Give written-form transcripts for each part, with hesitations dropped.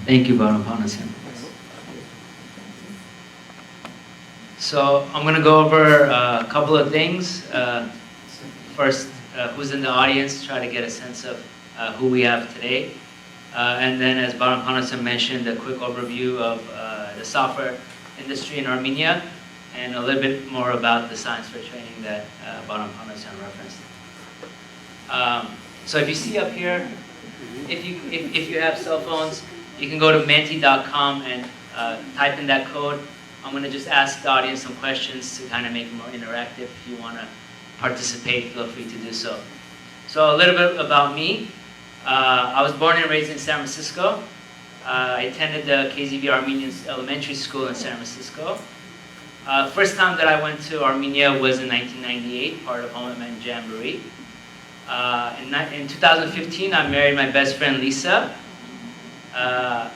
Thank you, Barkev. So I'm going to go over a couple of things. First, who's in the audience, try to get a sense of who we have today. And then, as Barkev mentioned, a quick overview of the software industry in Armenia, and a little bit more about the science fair training that Barkev referenced. So if you see up here, if you have cell phones, you can go to menti.com and type in that code. I'm going to just ask the audience some questions to kind of make it more interactive. If you want to participate, feel free to do so. So a little bit about me. I was born and raised in San Francisco. I attended the KZV Armenian Elementary School in San Francisco. First time that I went to Armenia was in 1998, part of Homeland Jamboree. In 2015, I married my best friend Lisa.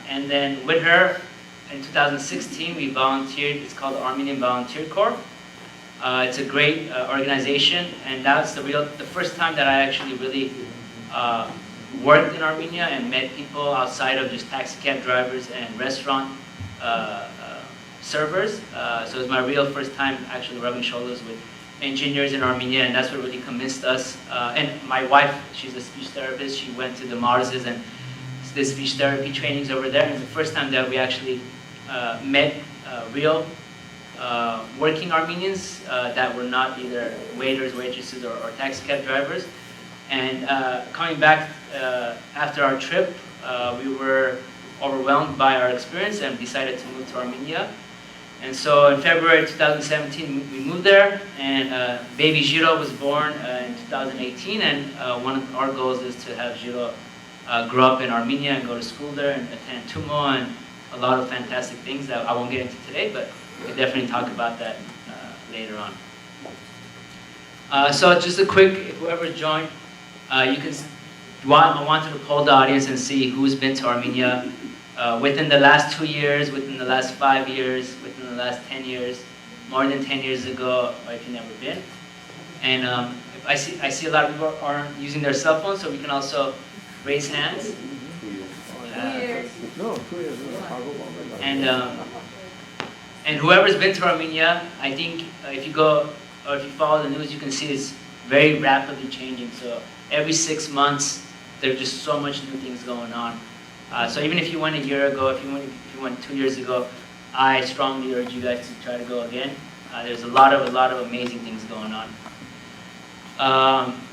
And then with her, in 2016, we volunteered. It's called the Armenian Volunteer Corps. It's a great organization, and that's the first time that I actually really worked in Armenia and met people outside of just taxi cab drivers and restaurant servers. So it was my real first time actually rubbing shoulders with engineers in Armenia, and that's what really convinced us. And my wife, she's a speech therapist. She went to the Marses and the speech therapy trainings over there, and the first time that we actually met real working Armenians that were not either waiters, waitresses, or taxi cab drivers. And coming back after our trip, we were overwhelmed by our experience and decided to move to Armenia. And so in February 2017, we moved there, and baby Jiro was born in 2018, and one of our goals is to have Jiro grow up in Armenia and go to school there and attend TUMO and a lot of fantastic things that I won't get into today, but we can definitely talk about that later on. So just a quick, whoever joined, I wanted to poll the audience and see who's been to Armenia within the last 2 years, within the last 5 years, within the last 10 years, more than 10 years ago, or if you've never been. And I see a lot of people aren't using their cell phones, so we can also raise hands. And whoever's been to Armenia, I think if you go or if you follow the news, you can see it's very rapidly changing. So every 6 months, there's just so much new things going on. So even if you went a year ago, if you went 2 years ago, I strongly urge you guys to try to go again. There's a lot of amazing things going on.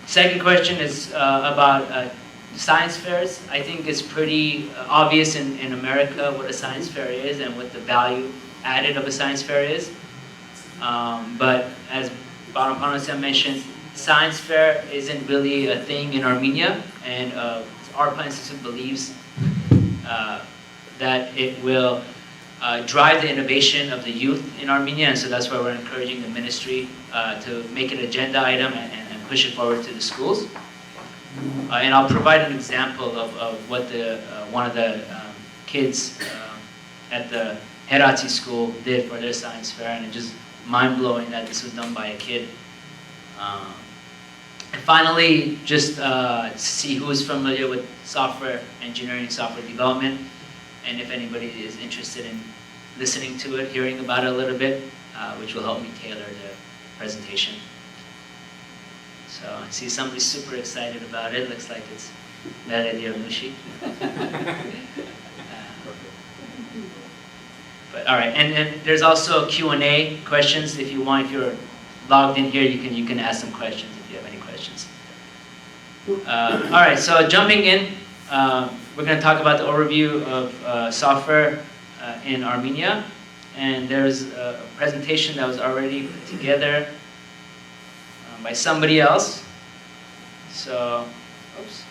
Second question is about science fairs. I think it's pretty obvious in America what a science fair is and what the value added of a science fair is. But as Barkev mentioned, science fair isn't really a thing in Armenia, and ARPA Institute believes that it will drive the innovation of the youth in Armenia, and so that's why we're encouraging the ministry to make it an agenda item and push it forward to the schools. And I'll provide an example of what one of the kids at the Herati school did for their science fair, and it's just mind-blowing that this was done by a kid. And finally, just to see who is familiar with software engineering, software development, and if anybody is interested in listening to it, hearing about it a little bit, which will help me tailor the presentation. So I see somebody's super excited about it. Looks like it's Valeria Mushi. But all right, and there's also Q&A questions if you want. If you're logged in here, you can ask some questions if you have any questions. All right, so jumping in, we're going to talk about the overview of software in Armenia, and there's a presentation that was already put together by somebody else. So, oops.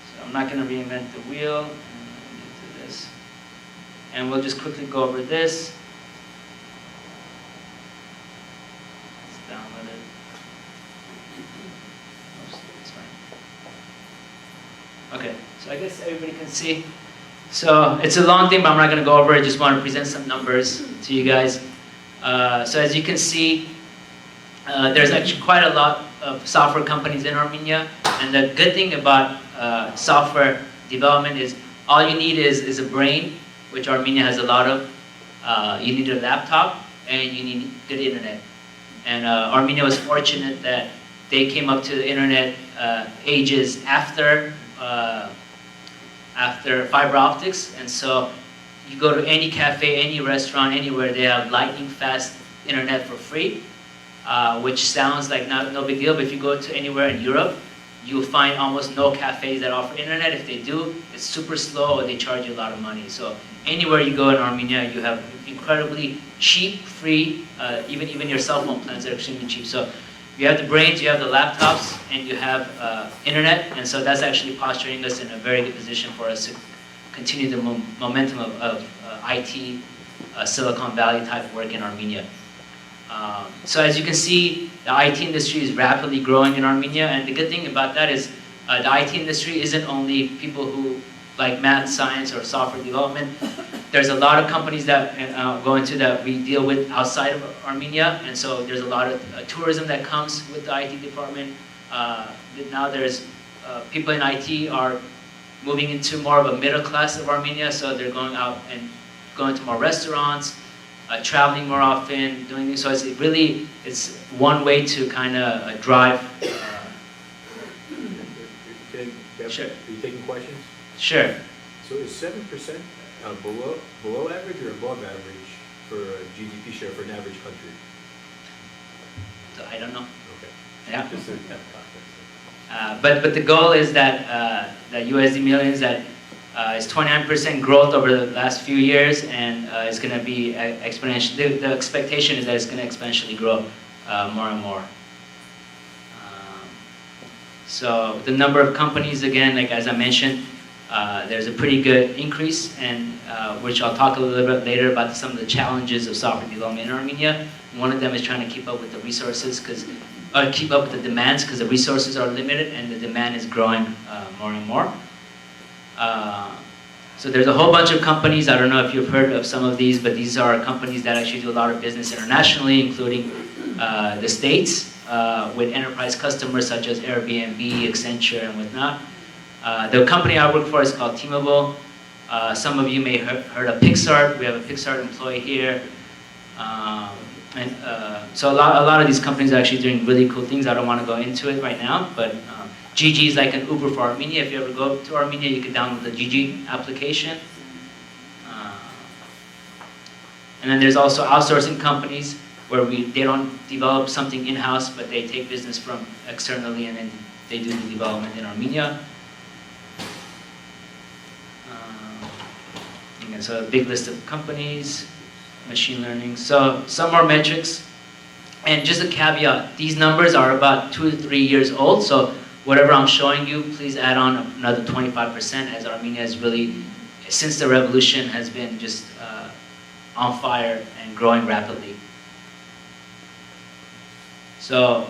So I'm not going to reinvent the wheel. Do this, and we'll just quickly go over this. Let's download it. Oops, it's fine. Okay, so I guess everybody can see. So it's a long thing, but I'm not going to go over it. I just want to present some numbers to you guys. So as you can see, there's actually quite a lot of software companies in Armenia. And the good thing about software development is all you need is a brain, which Armenia has a lot of. You need a laptop, and you need good internet. And Armenia was fortunate that they came up to the internet ages after fiber optics, and so you go to any cafe, any restaurant, anywhere, they have lightning fast internet for free, which sounds like no big deal, but if you go to anywhere in Europe, you'll find almost no cafes that offer internet. If they do, it's super slow or they charge you a lot of money. So anywhere you go in Armenia, you have incredibly cheap, free, even your cell phone plans are extremely cheap. So you have the brains, you have the laptops, and you have internet, and so that's actually posturing us in a very good position for us to continue the momentum of IT, Silicon Valley type work in Armenia. So as you can see, the IT industry is rapidly growing in Armenia, and the good thing about that is the IT industry isn't only people who like math, science, or software development. There's a lot of companies that go into that we deal with outside of Armenia, and so there's a lot of tourism that comes with the IT department. Now there's people in IT are moving into more of a middle class of Armenia, so they're going out and going to more restaurants, traveling more often, doing things. So it's one way to kind of drive. Sure. Are you taking questions? Sure. So is 7% below average or above average for a GDP share for an average country? So I don't know. Okay. Yeah. Just to have context. But the goal is that that USD millions that is 29% growth over the last few years, and it's going to be exponential. The expectation is that it's going to exponentially grow more and more. So the number of companies, again, like as I mentioned, there's a pretty good increase, and which I'll talk a little bit later about some of the challenges of software development in Armenia. One of them is trying to keep up with the resources, keep up with the demands, because the resources are limited and the demand is growing more and more. So there's a whole bunch of companies. I don't know if you've heard of some of these, but these are companies that actually do a lot of business internationally, including the States, with enterprise customers such as Airbnb, Accenture, and whatnot. The company I work for is called T-Mobile. Some of you may have heard of Pixar. We have a Pixar employee here. So a lot of these companies are actually doing really cool things. I don't want to go into it right now, but Gigi is like an Uber for Armenia. If you ever go to Armenia, you can download the Gigi application. And then there's also outsourcing companies where they don't develop something in-house, but they take business from externally and then they do the development in Armenia. And so a big list of companies, machine learning. So some more metrics. And just a caveat, these numbers are about 2 to 3 years old, so whatever I'm showing you, please add on another 25%, as Armenia is really, since the revolution, has been just on fire and growing rapidly. So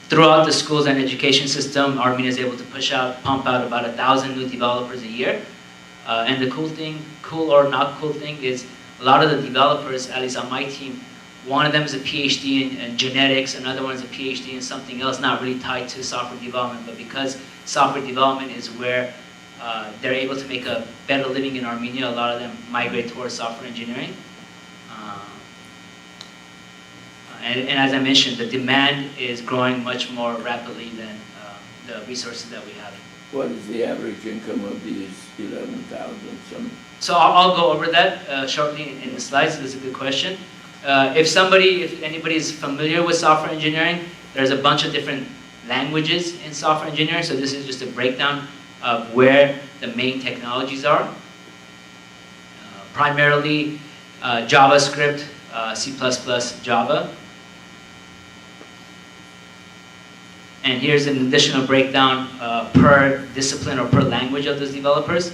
throughout the schools and education system, Armenia is able to pump out about 1,000 new developers a year. And the cool or not cool thing is a lot of the developers, at least on my team, one of them is a PhD in genetics, another one is a PhD in something else, not really tied to software development, but because software development is where they're able to make a better living in Armenia, a lot of them migrate towards software engineering. And as I mentioned, the demand is growing much more rapidly than the resources that we have. What is the average income of these 11,000 some? So I'll go over that shortly in the slides. That's a good question. If anybody is familiar with software engineering, there's a bunch of different languages in software engineering. So this is just a breakdown of where the main technologies are. Primarily JavaScript, C++, Java. And here's an additional breakdown per discipline or per language of those developers.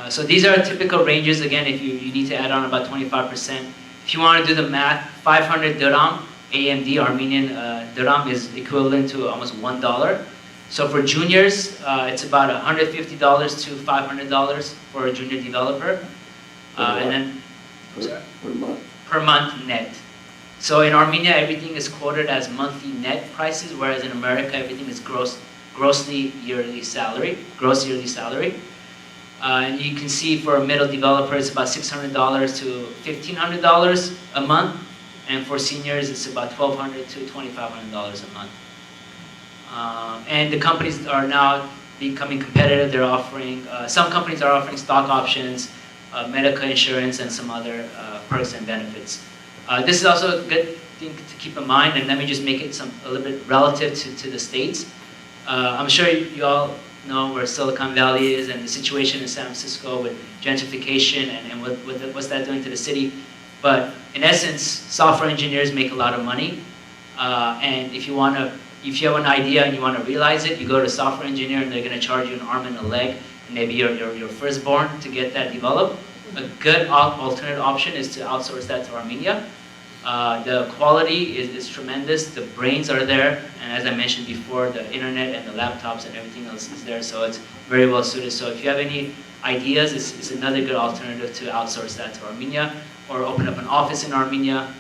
So these are typical ranges. Again, if you need to add on about 25%. If you want to do the math, 500 dirham, AMD, Armenian dirham, is equivalent to almost $1. So for juniors, it's about $150 to $500 for a junior developer, and then per month. per month net. So in Armenia, everything is quoted as monthly net prices, whereas in America, everything is gross yearly salary. And you can see for a middle developer, it's about $600 to $1,500 a month, and for seniors, it's about $1,200 to $2,500 a month. And the companies are now becoming competitive. They're offering, some companies are offering stock options, medical insurance, and some other perks and benefits. This is also a good thing to keep in mind, and let me just make it a little bit relative to the States. I'm sure you all know where Silicon Valley is and the situation in San Francisco with gentrification and what's that doing to the city. But in essence, software engineers make a lot of money, and if you have an idea and you want to realize it, you go to a software engineer and they're going to charge you an arm and a leg, and maybe your firstborn to get that developed. A good alternate option is to outsource that to Armenia. The quality is tremendous, the brains are there, and as I mentioned before, the internet and the laptops and everything else is there, so it's very well suited. So if you have any ideas, it's another good alternative to outsource that to Armenia, or open up an office in Armenia.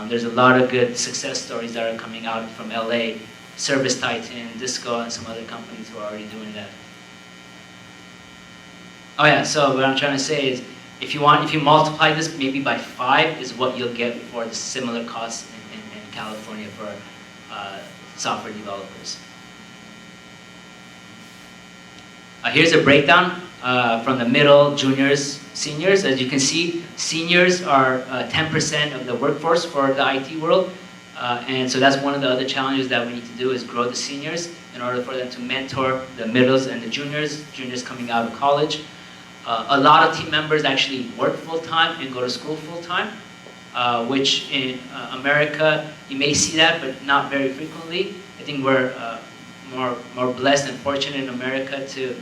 There's a lot of good success stories that are coming out from LA, Service Titan, Disco, and some other companies who are already doing that. Oh yeah, so what I'm trying to say is, if you multiply this maybe by 5 is what you'll get for the similar costs in California for software developers. Here's a breakdown from the middle, juniors, seniors. As you can see, seniors are 10% of the workforce for the IT world. And so that's one of the other challenges that we need to do is grow the seniors in order for them to mentor the middles and the juniors coming out of college. A lot of team members actually work full-time and go to school full-time, which in America, you may see that, but not very frequently. I think we're more blessed and fortunate in America to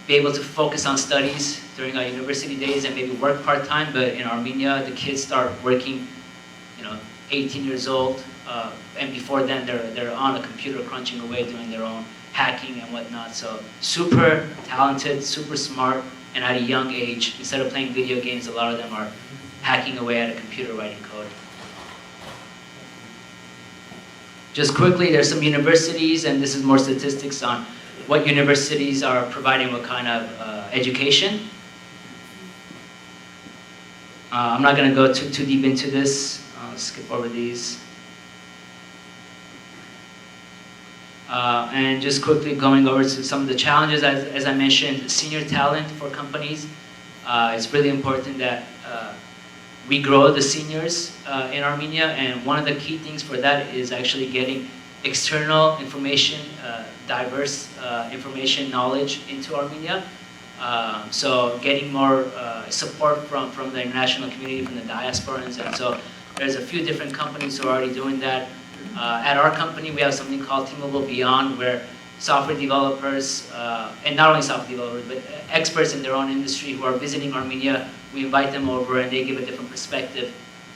be able to focus on studies during our university days and maybe work part-time, but in Armenia, the kids start working, 18 years old, and before then, they're on a computer crunching away doing their own hacking and whatnot. So super talented, super smart, and at a young age, instead of playing video games, a lot of them are hacking away at a computer writing code. Just quickly, there's some universities, and this is more statistics on what universities are providing what kind of education. I'm not going to go too deep into this. I'll skip over these. And just quickly going over to some of the challenges, as I mentioned, senior talent for companies. It's really important that we grow the seniors in Armenia, and one of the key things for that is actually getting external information, diverse information knowledge into Armenia. So getting more support from the international community, from the diasporans, and so there's a few different companies who are already doing that. At our company, we have something called Teamable Beyond, where software developers, and not only software developers, but experts in their own industry who are visiting Armenia, we invite them over and they give a different perspective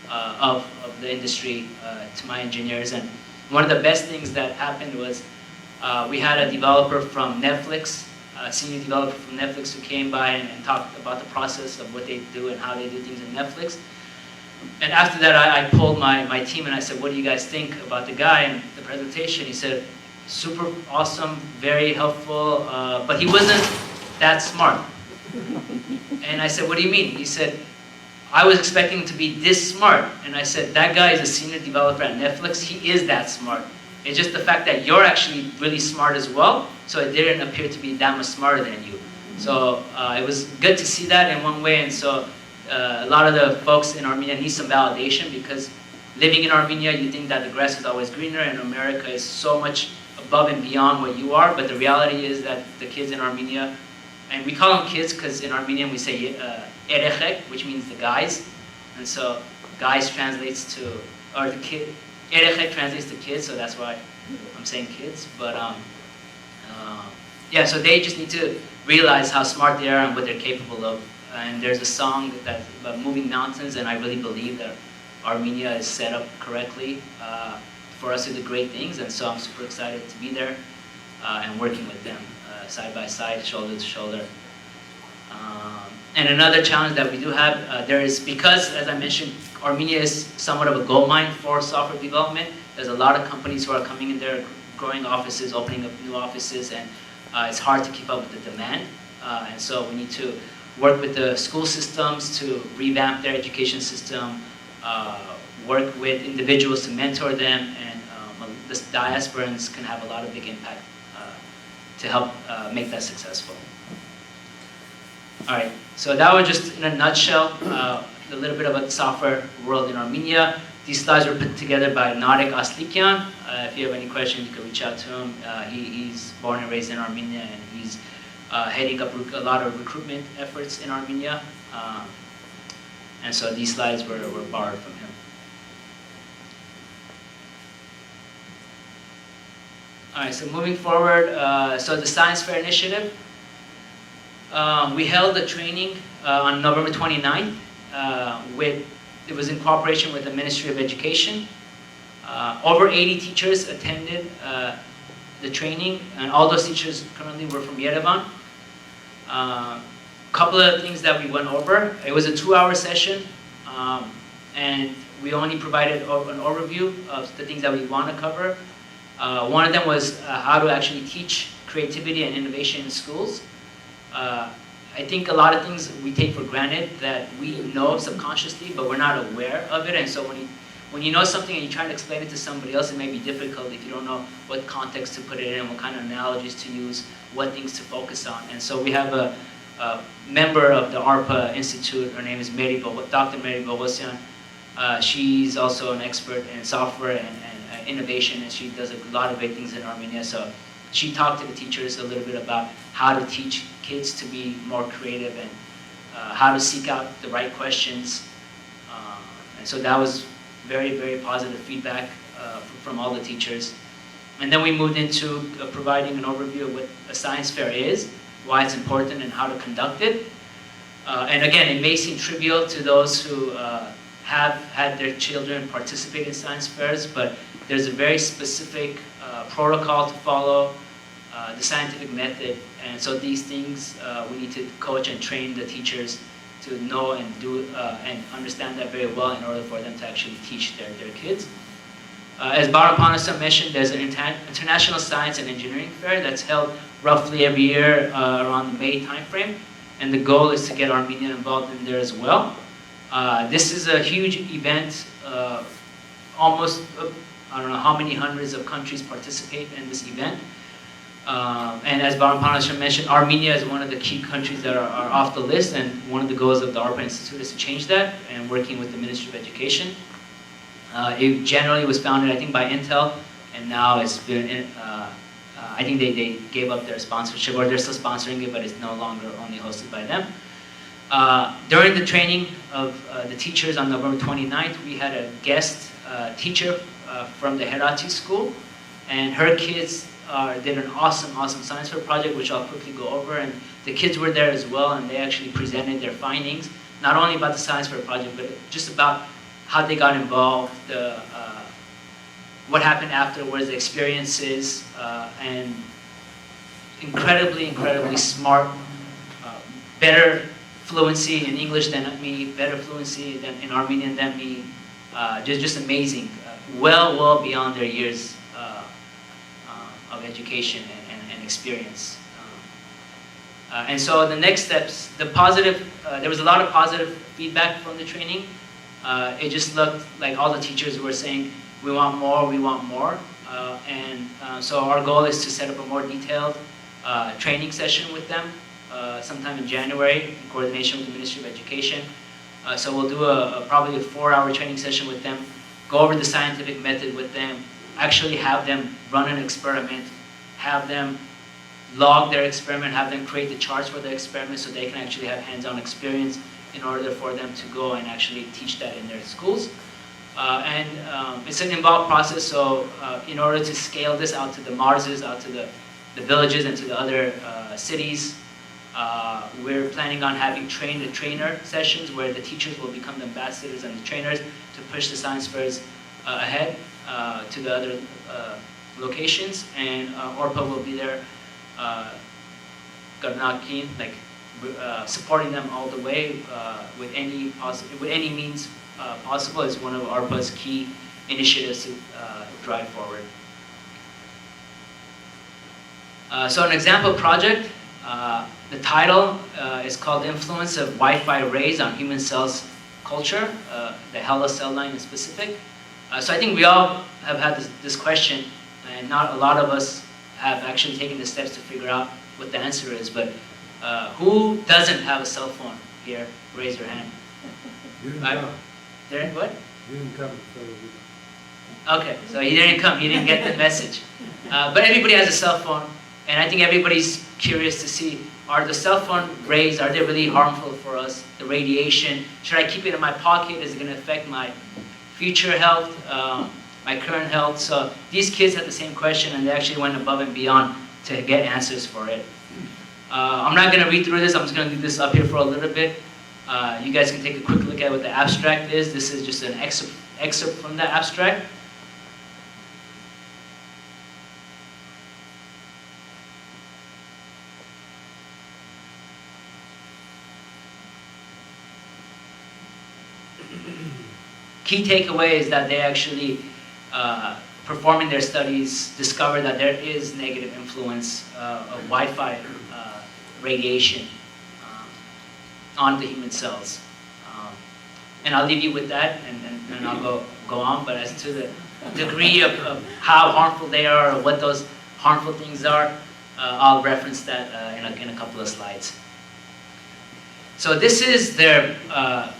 of the industry to my engineers. And one of the best things that happened was we had a developer from Netflix, a senior developer from Netflix who came by and talked about the process of what they do and how they do things in Netflix. And after that, I polled my team and I said, what do you guys think about the guy and the presentation? He said, super awesome, very helpful, but he wasn't that smart. And I said, what do you mean? He said, I was expecting him to be this smart. And I said, that guy is a senior developer at Netflix. He is that smart. It's just the fact that you're actually really smart as well, so it didn't appear to be that much smarter than you. So it was good to see that in one way, and so a lot of the folks in Armenia need some validation, because living in Armenia, you think that the grass is always greener, and America is so much above and beyond what you are, but the reality is that the kids in Armenia, and we call them kids because in Armenian we say erechek, which means the guys, and so guys translates to, or the kid, erechek translates to kids, so that's why I'm saying kids, but yeah, so they just need to realize how smart they are and what they're capable of. And there's a song that's about moving mountains, and I really believe that Armenia is set up correctly for us to do great things, and so I'm super excited to be there. and working with them side by side, shoulder to shoulder. And another challenge that we do have, there is, because as I mentioned, Armenia is somewhat of a gold mine for software development. There's a lot of companies who are coming in there, growing offices, opening up new offices, and it's hard to keep up with the demand. And so we need to work with the school systems to revamp their education system, work with individuals to mentor them, and the diasporans can have a lot of big impact to help make that successful. All right, so that was just in a nutshell, a little bit about the software world in Armenia. These slides were put together by Narek Aslikyan. If you have any questions, you can reach out to him. He's born and raised in Armenia, and he's heading up a lot of recruitment efforts in Armenia. And so these slides were borrowed from him. All right, so moving forward, so the Science Fair Initiative. We held a training on November 29th. It was in cooperation with the Ministry of Education. Over 80 teachers attended the training, and all those teachers currently were from Yerevan. Couple of things that we went over. It was a 2-hour session, and we only provided an overview of the things that we want to cover. One of them was how to actually teach creativity and innovation in schools. I think a lot of things we take for granted that we know subconsciously, but we're not aware of it. And so when you know something and you try to explain it to somebody else, it may be difficult if you don't know what context to put it in, what kind of analogies to use, what things to focus on. And so we have a member of the ARPA Institute. Her name is Dr. Mary Bogosian. She's also an expert in software and innovation, and she does a lot of great things in Armenia. So she talked to the teachers a little bit about how to teach kids to be more creative and how to seek out the right questions. And so that was very, very positive feedback from all the teachers. And then we moved into providing an overview of what a science fair is, why it's important, and how to conduct it. And again, it may seem trivial to those who have had their children participate in science fairs, but there's a very specific protocol to follow, the scientific method, and so these things we need to coach and train the teachers to know and do and understand that very well in order for them to actually teach their kids. As Barkev mentioned, there's an international science and engineering fair that's held roughly every year around the May timeframe, and the goal is to get Armenia involved in there as well. This is a huge event. Almost, I don't know how many hundreds of countries participate in this event. And as Barkev mentioned, Armenia is one of the key countries that are off the list, and one of the goals of the ARPA Institute is to change that, and working with the Ministry of Education. It generally was founded, I think, by Intel, and now it's been, I think they gave up their sponsorship, or they're still sponsoring it, but it's no longer only hosted by them. During the training of the teachers on November 29th, we had a guest teacher from the Herati school, and her kids did an awesome science fair project, which I'll quickly go over. And the kids were there as well, and they actually presented their findings, not only about the science fair project, but just about how they got involved, what happened afterwards, the experiences, and incredibly smart, better fluency in English than me, better fluency than in Armenian than me, just amazing, well beyond their years of education and experience. And so the next steps, there was a lot of positive feedback from the training. It just looked like all the teachers were saying, we want more. So our goal is to set up a more detailed training session with them sometime in January in coordination with the Ministry of Education. So we'll do probably a 4-hour training session with them, go over the scientific method with them, actually have them run an experiment, have them log their experiment, have them create the charts for the experiment so they can actually have hands-on experience in order for them to go and actually teach that in their schools. It's an involved process, so in order to scale this out to the Marses, out to the villages and to the other cities, we're planning on having train-the-trainer sessions where the teachers will become the ambassadors and the trainers to push the science fairs ahead to the other locations, and ARPA will be there, supporting them all the way with any means possible. Is one of ARPA's key initiatives to drive forward. So an example project, the title is called Influence of Wi-Fi Rays on Human Cells Culture, the HeLa cell line in specific. So I think we all have had this question, and not a lot of us have actually taken the steps to figure out what the answer is, but who doesn't have a cell phone here? Raise your hand. You didn't come. What? You didn't come. Okay, so he didn't come, he didn't get the message. But everybody has a cell phone, and I think everybody's curious to see, are the cell phone rays, are they really harmful for us? The radiation, should I keep it in my pocket? Is it going to affect my future health, my current health? So these kids had the same question, and they actually went above and beyond to get answers for it. I'm not going to read through this, I'm just going to leave this up here for a little bit. You guys can take a quick look at what the abstract is. This is just an excerpt from the abstract. Key takeaway is that they actually, performing their studies, discovered that there is negative influence of Wi-Fi radiation on the human cells. And I'll leave you with that, and I'll go on. But as to the degree of how harmful they are, or what those harmful things are, I'll reference that in a couple of slides. So this is their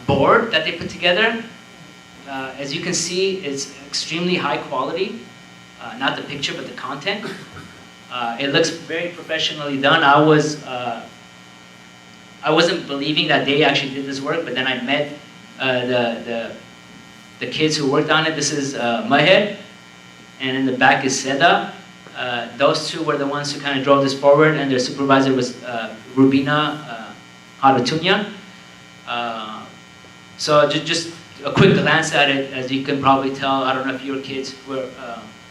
board that they put together. As you can see, it's extremely high quality, not the picture, but the content. It looks very professionally done. I wasn't believing that they actually did this work, but then I met the kids who worked on it. This is Maher, and in the back is Seda. Those two were the ones who kind of drove this forward, and their supervisor was Rubina Haratunya. So just a quick glance at it, as you can probably tell. I don't know if your kids were,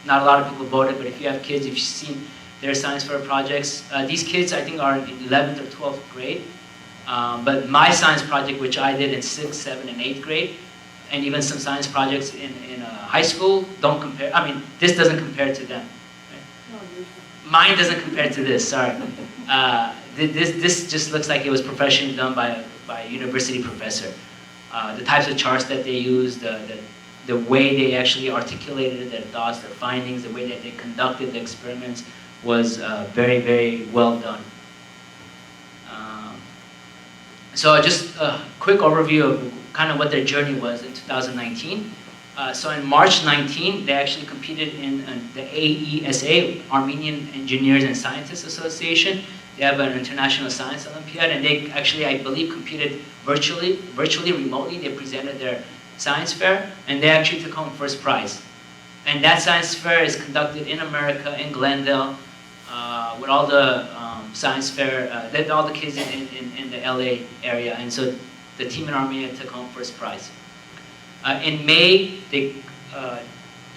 not a lot of people voted, but if you have kids, if you've seen their science fair projects, these kids I think are in 11th or 12th grade. But my science project, which I did in 6th, 7th, and 8th grade, and even some science projects in high school, don't compare. I mean, this doesn't compare to them. Right? Mine doesn't compare to this, sorry. This just looks like it was professionally done by a university professor. The types of charts that they used, the way they actually articulated their thoughts, their findings, the way that they conducted the experiments was very, very well done. So just a quick overview of kind of what their journey was in 2019. So in March 19, they actually competed in the AESA, Armenian Engineers and Scientists Association. They have an international science Olympiad, and they actually, I believe, competed virtually, remotely. They presented their science fair, and they actually took home first prize. And that science fair is conducted in America, in Glendale, with all the science fair, all the kids in the LA area. And so the team in Armenia took home first prize. In May, they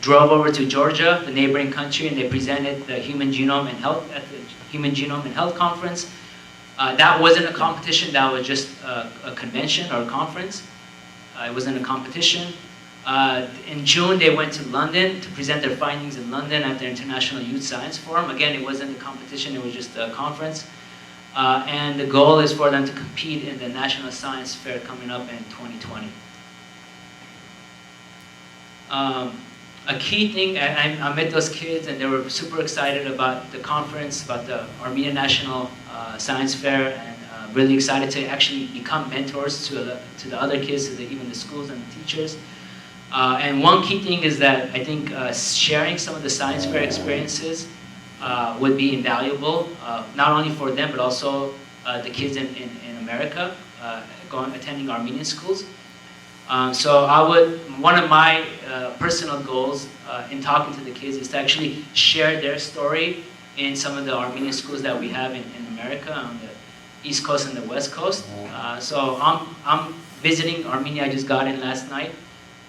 drove over to Georgia, the neighboring country, and they presented the Human Genome and Health at the Human Genome and Health Conference. That wasn't a competition, that was just a convention or a conference. It wasn't a competition. In June, they went to London to present their findings in London at the International Youth Science Forum. Again, it wasn't a competition, it was just a conference. And the goal is for them to compete in the National Science Fair coming up in 2020. A key thing, I met those kids and they were super excited about the conference, about the Armenia National Science Fair, and really excited to actually become mentors to the other kids, to even the schools and the teachers. And one key thing is that I think sharing some of the science fair experiences would be invaluable, not only for them, but also the kids in America attending Armenian schools. So one of my personal goals in talking to the kids is to actually share their story in some of the Armenian schools that we have in America, on the East Coast and the West Coast. So I'm visiting Armenia. I just got in last night,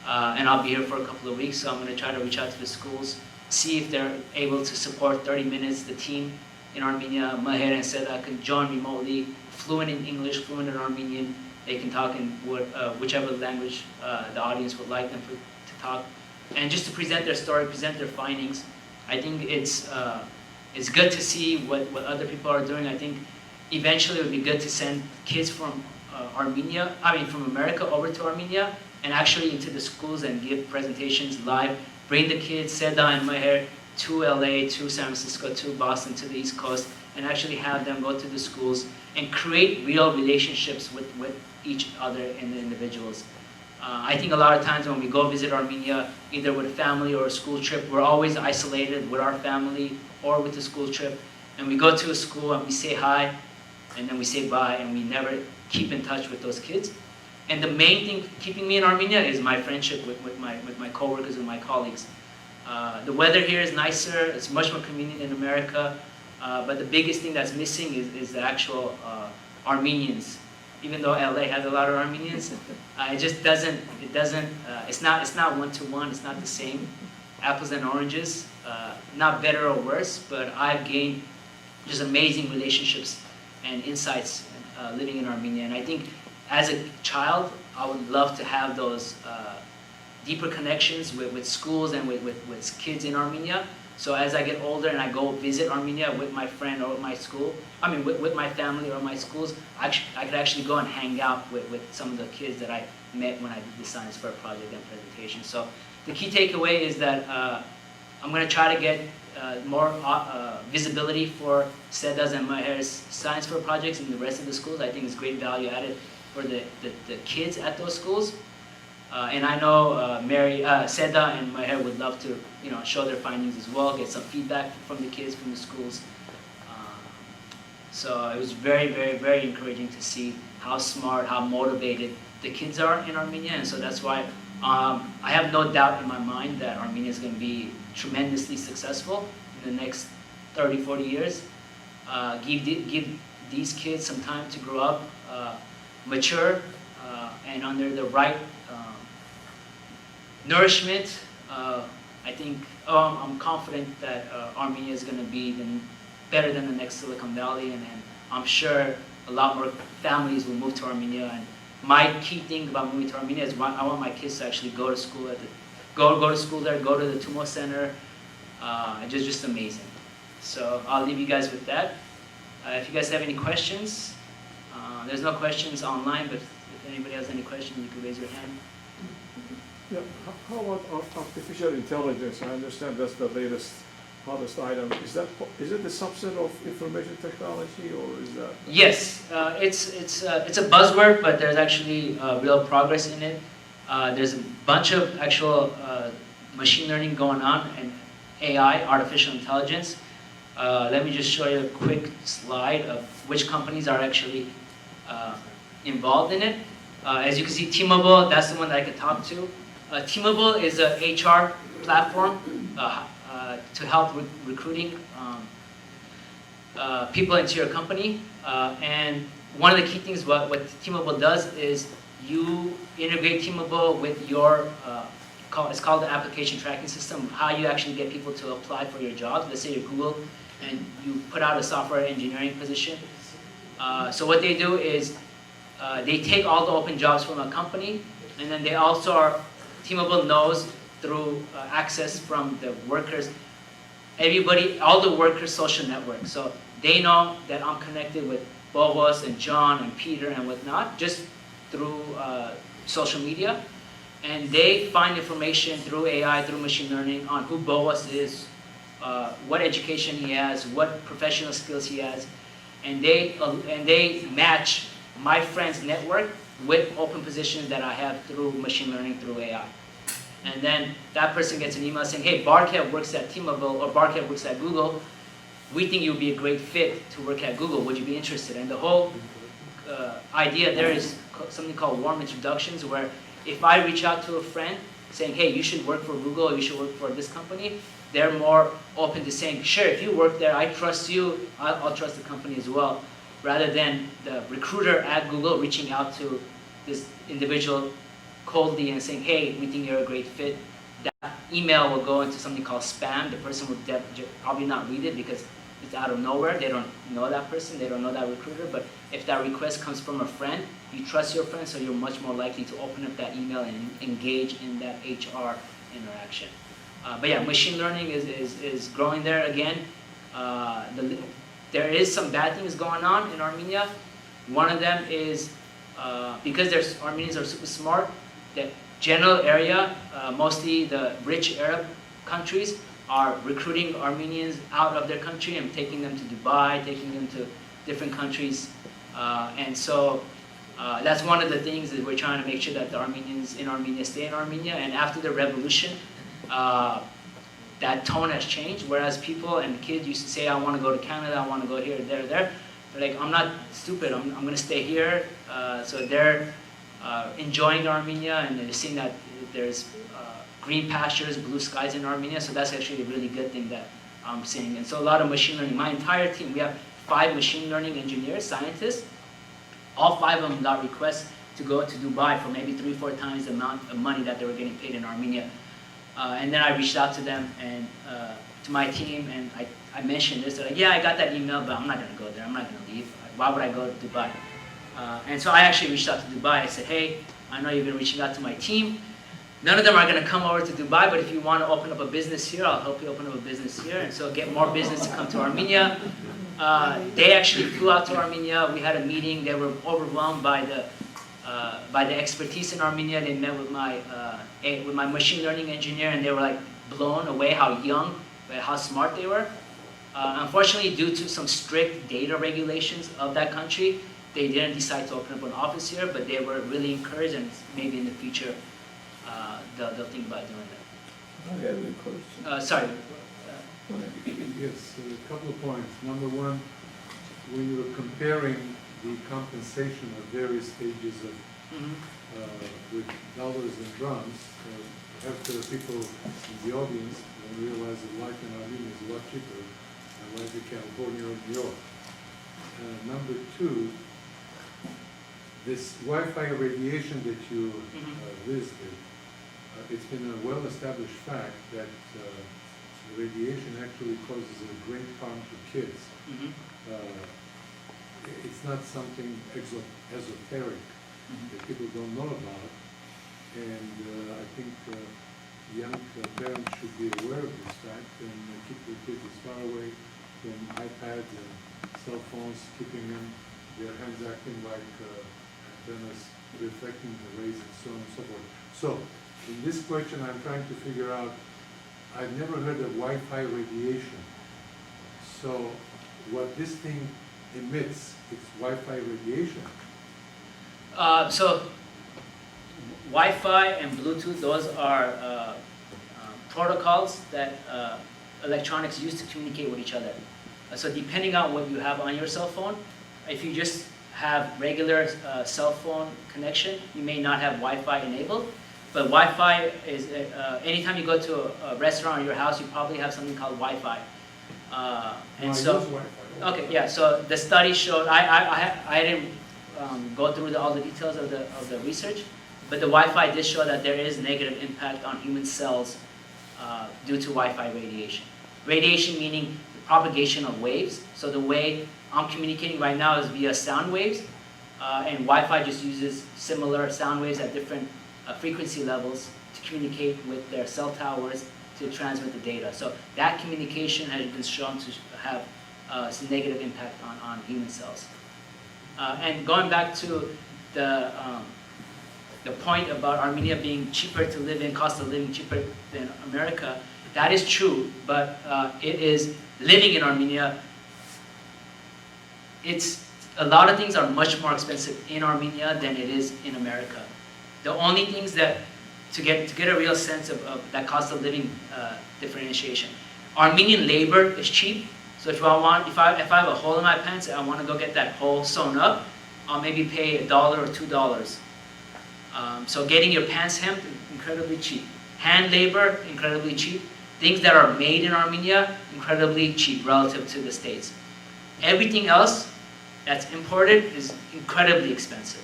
and I'll be here for a couple of weeks. So I'm going to try to reach out to the schools see if they're able to support 30 minutes. The team in Armenia, Maher and Seda, can join remotely, fluent in English, fluent in Armenian. They can talk in whichever language the audience would like them to talk. And just to present their story, present their findings. I think it's good to see what other people are doing. I think eventually it would be good to send kids from from America over to Armenia and actually into the schools and give presentations live. Bring the kids, Seda and Maher, to LA, to San Francisco, to Boston, to the East Coast, and actually have them go to the schools and create real relationships with each other and the individuals. I think a lot of times when we go visit Armenia, either with a family or a school trip, we're always isolated with our family or with the school trip. And we go to a school and we say hi, and then we say bye, and we never keep in touch with those kids. And the main thing keeping me in Armenia is my friendship with my coworkers and my colleagues. The weather here is nicer, it's much more convenient in America, but the biggest thing that's missing is the actual Armenians. Even though LA has a lot of Armenians, it just doesn't, it's not one-to-one, it's not the same. Apples and oranges, not better or worse, but I've gained just amazing relationships and insights living in Armenia. And I think as a child, I would love to have those deeper connections with schools and with kids in Armenia. So as I get older and I go visit Armenia with my friend or with my school, with my family or my schools, I could actually go and hang out with some of the kids that I met when I did the Science Fair project and presentation. So the key takeaway is that I'm going to try to get more visibility for Seda's and Maher's Science Fair projects in the rest of the schools. I think it's great value added for the kids at those schools. And I know Seda and Maher would love to, show their findings as well, get some feedback from the kids, from the schools. So it was very, very, very encouraging to see how smart, how motivated the kids are in Armenia. And so that's why I have no doubt in my mind that Armenia is going to be tremendously successful in the next 30, 40 years. Give these kids some time to grow up, mature, and under the right nourishment. I think I'm confident that Armenia is going to be better than the next Silicon Valley, and I'm sure a lot more families will move to Armenia. And my key thing about moving to Armenia is I want my kids to actually go to school go to school there, go to the Tumo Center. Just amazing. So I'll leave you guys with that. If you guys have any questions, there's no questions online, but if anybody has any questions, you can raise your hand. Yeah, how about artificial intelligence? I understand that's the latest, hottest item. Is it a subset of information technology, or is that? Yes, it's a buzzword, but there's actually real progress in it. There's a bunch of actual machine learning going on, and AI, artificial intelligence. Let me just show you a quick slide of which companies are actually involved in it. As you can see, T-Mobile, that's the one that I could talk to. T-Mobile is an HR platform to help recruiting people into your company. And one of the key things what T-Mobile does is you integrate T-Mobile with your, it's called the application tracking system, how you actually get people to apply for your jobs. Let's say you're Google and you put out a software engineering position. So what they do is they take all the open jobs from a company, and then they also are, T-Mobile knows through access from the workers, all the workers' social networks. So they know that I'm connected with Bobos and John and Peter and whatnot, just through social media. And they find information through AI, through machine learning on who Bobos is, what education he has, what professional skills he has. And they match my friend's network with open positions that I have through machine learning, through AI. And then that person gets an email saying, hey, Barkev works at T-Mobile or Barkev works at Google. We think you'd be a great fit to work at Google. Would you be interested? And the whole idea there is something called warm introductions, where if I reach out to a friend saying, hey, you should work for Google or you should work for this company, they're more open to saying, sure, if you work there, I trust you, I'll trust the company as well, rather than the recruiter at Google reaching out to this individual coldly and saying, hey, we think you're a great fit. that email will go into something called spam. The person will probably not read it because it's out of nowhere. They don't know that person. They don't know that recruiter. But if that request comes from a friend, you trust your friend, so you're much more likely to open up that email and engage in that HR interaction. But yeah, machine learning is growing there again. There is some bad things going on in Armenia. One of them is because Armenians are super smart, that general area, mostly the rich Arab countries, are recruiting Armenians out of their country and taking them to Dubai, taking them to different countries. And so that's one of the things that we're trying to make sure that the Armenians in Armenia stay in Armenia. And after the revolution, that tone has changed. Whereas people and kids used to say, I want to go to Canada, I want to go here, there, there. They're like, I'm not stupid, I'm going to stay here. So they're enjoying Armenia, and they're seeing that there's green pastures, blue skies in Armenia. So that's actually a really good thing that I'm seeing. And so a lot of machine learning. My entire team, we have 5 machine learning engineers, scientists. All 5 of them got requests to go to Dubai for maybe 3-4 times the amount of money that they were getting paid in Armenia. And then I reached out to them and to my team, and I mentioned this. They're like, yeah, I got that email, but I'm not going to go there. I'm not going to leave. Why would I go to Dubai? And so I actually reached out to Dubai. I said, hey, I know you've been reaching out to my team. None of them are going to come over to Dubai, but if you want to open up a business here, I'll help you open up a business here. And so get more business to come to Armenia. They actually flew out to Armenia. We had a meeting. They were overwhelmed by the expertise in Armenia. They met with my machine learning engineer, and they were like blown away how young, how smart they were. Unfortunately, due to some strict data regulations of that country, they didn't decide to open up an office here, but they were really encouraged, and maybe in the future they'll think about doing that. I have a question. Sorry. Yes, a couple of points. Number one, when you're comparing the compensation of various stages of with dollars and drums, perhaps there are people in the audience who realize that life in Armenia is a lot cheaper than life in California or New York. Number two, this Wi-Fi radiation that you visited, it's been a well-established fact that the radiation actually causes a brain harm to kids. It's not something esoteric that people don't know about, and I think young parents should be aware of this fact and keep their kids as far away from iPads and cell phones, keeping their hands acting like antennas reflecting the rays and so on and so forth. So, in this question I'm trying to figure out, I've never heard of Wi-Fi radiation. So, what this thing emits, it's Wi-Fi radiation. So Wi-Fi and Bluetooth, those are protocols that electronics use to communicate with each other. So depending on what you have on your cell phone, if you just have regular cell phone connection, you may not have Wi-Fi enabled. But Wi-Fi is, anytime you go to a restaurant or your house, you probably have something called Wi-Fi. And so, okay, yeah. So the study showed. I didn't go through all the details of the research, but the Wi-Fi did show that there is negative impact on human cells due to Wi-Fi radiation. Radiation meaning the propagation of waves. So the way I'm communicating right now is via sound waves, and Wi-Fi just uses similar sound waves at different frequency levels to communicate with their cell towers to transmit the data. So that communication has been shown to have some negative impact on human cells. And going back to the point about Armenia being cheaper to live in, cost of living cheaper than America, that is true, but it is living in Armenia, a lot of things are much more expensive in Armenia than it is in America. The only things that, to get a real sense of that cost of living differentiation, Armenian labor is cheap. So if I have a hole in my pants and I want to go get that hole sewn up, I'll maybe pay $1 or $2. So getting your pants hemmed, incredibly cheap. Hand labor, incredibly cheap. Things that are made in Armenia, incredibly cheap relative to the States. Everything else that's imported is incredibly expensive.